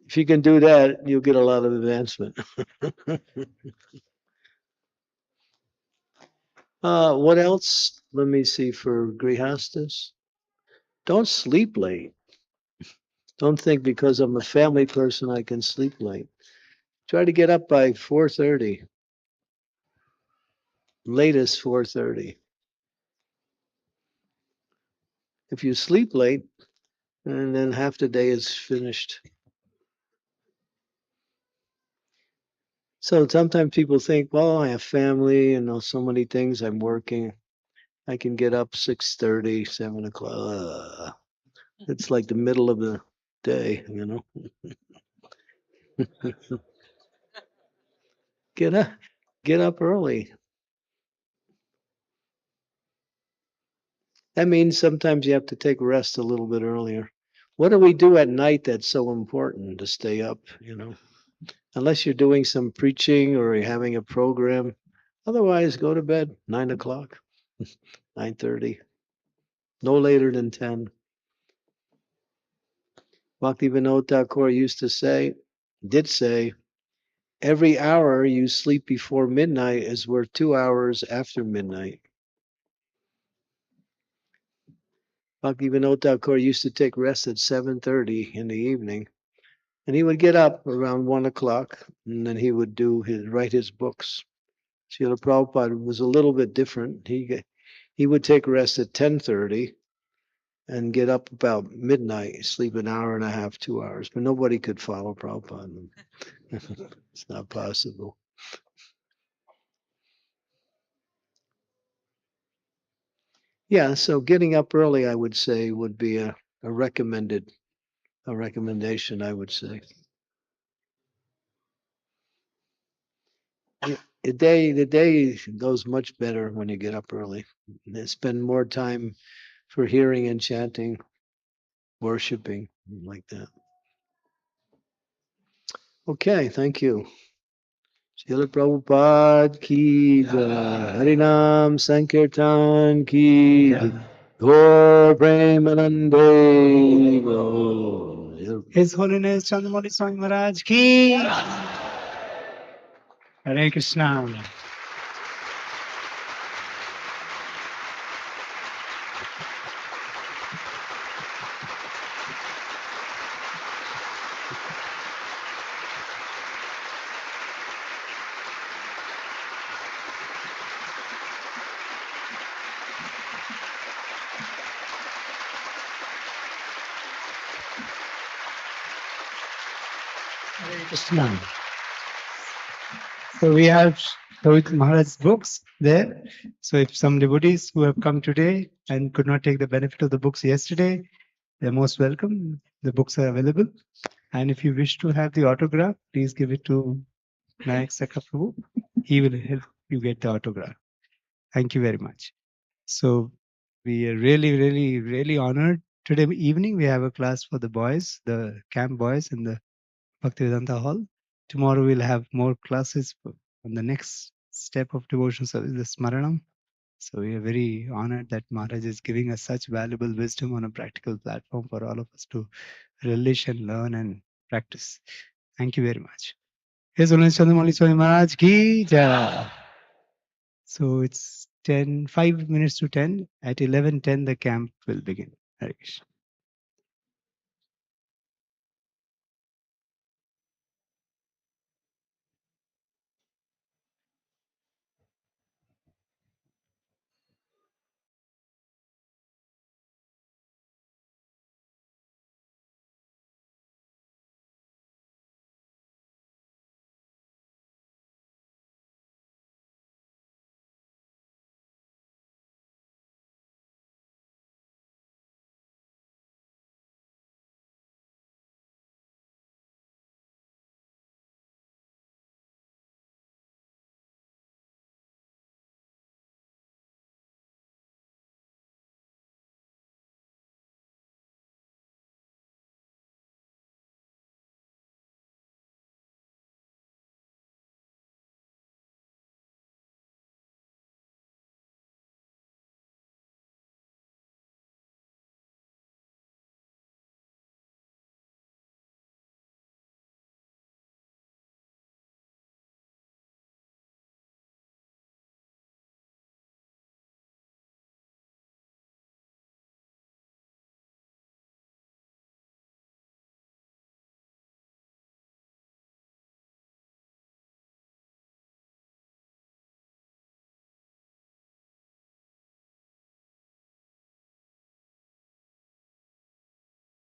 If you can do that, you'll get a lot of advancement. What else? Let me see for grihastas. Don't sleep late. Don't think because I'm a family person I can sleep late. Try to get up by 4:30. Latest 4:30. If you sleep late, and then half the day is finished. So sometimes people think, well, I have family and so many things. I'm working. I can get up 6:30, 7 o'clock. It's like the middle of the day, you know. Get up early. That means sometimes you have to take rest a little bit earlier. What do we do at night that's so important to stay up, you know? Unless you're doing some preaching or you're having a program. Otherwise, go to bed 9 o'clock, 9:30, no later than 10. Bhaktivinoda Thakur used to say, did say, every hour you sleep before midnight is worth 2 hours after midnight. Bhaktivinoda Thakur used to take rest at 7:30 in the evening. And he would get up around 1 o'clock, and then he would write his books. Srila Prabhupada was a little bit different. He would take rest at 10:30 and get up about midnight, sleep an hour and a half, 2 hours. But nobody could follow Prabhupada. It's not possible. Yeah, so getting up early, I would say, would be a recommendation, I would say. The day goes much better when you get up early. And spend more time for hearing and chanting, worshiping, like that. Okay, thank you. Srila Prabhupada ki jai. Harinam Sankirtan ki jai. Gaur Premanande Gaur. His Holiness Chandramauli Swami Maharaj ki. Hare Krishna. Hare Krishna. So we have Rohit Maharaj's books there. So if some devotees who have come today and could not take the benefit of the books yesterday, they're most welcome. The books are available. And if you wish to have the autograph, please give it to Nayak Sakha Prabhu. He will help you get the autograph. Thank you very much. So we are really honored. Today evening we have a class for the boys, the camp boys in the Bhaktivedanta hall. Tomorrow we'll have more classes on the next step of devotion service, the Smaranam. So we are very honored that Maharaj is giving us such valuable wisdom on a practical platform for all of us to relish and learn and practice. Thank you very much. His Holiness Chandramauli Swami Maharaj ki jai. So it's 5 minutes to 10. At 11:10 the camp will begin. Hare Krishna.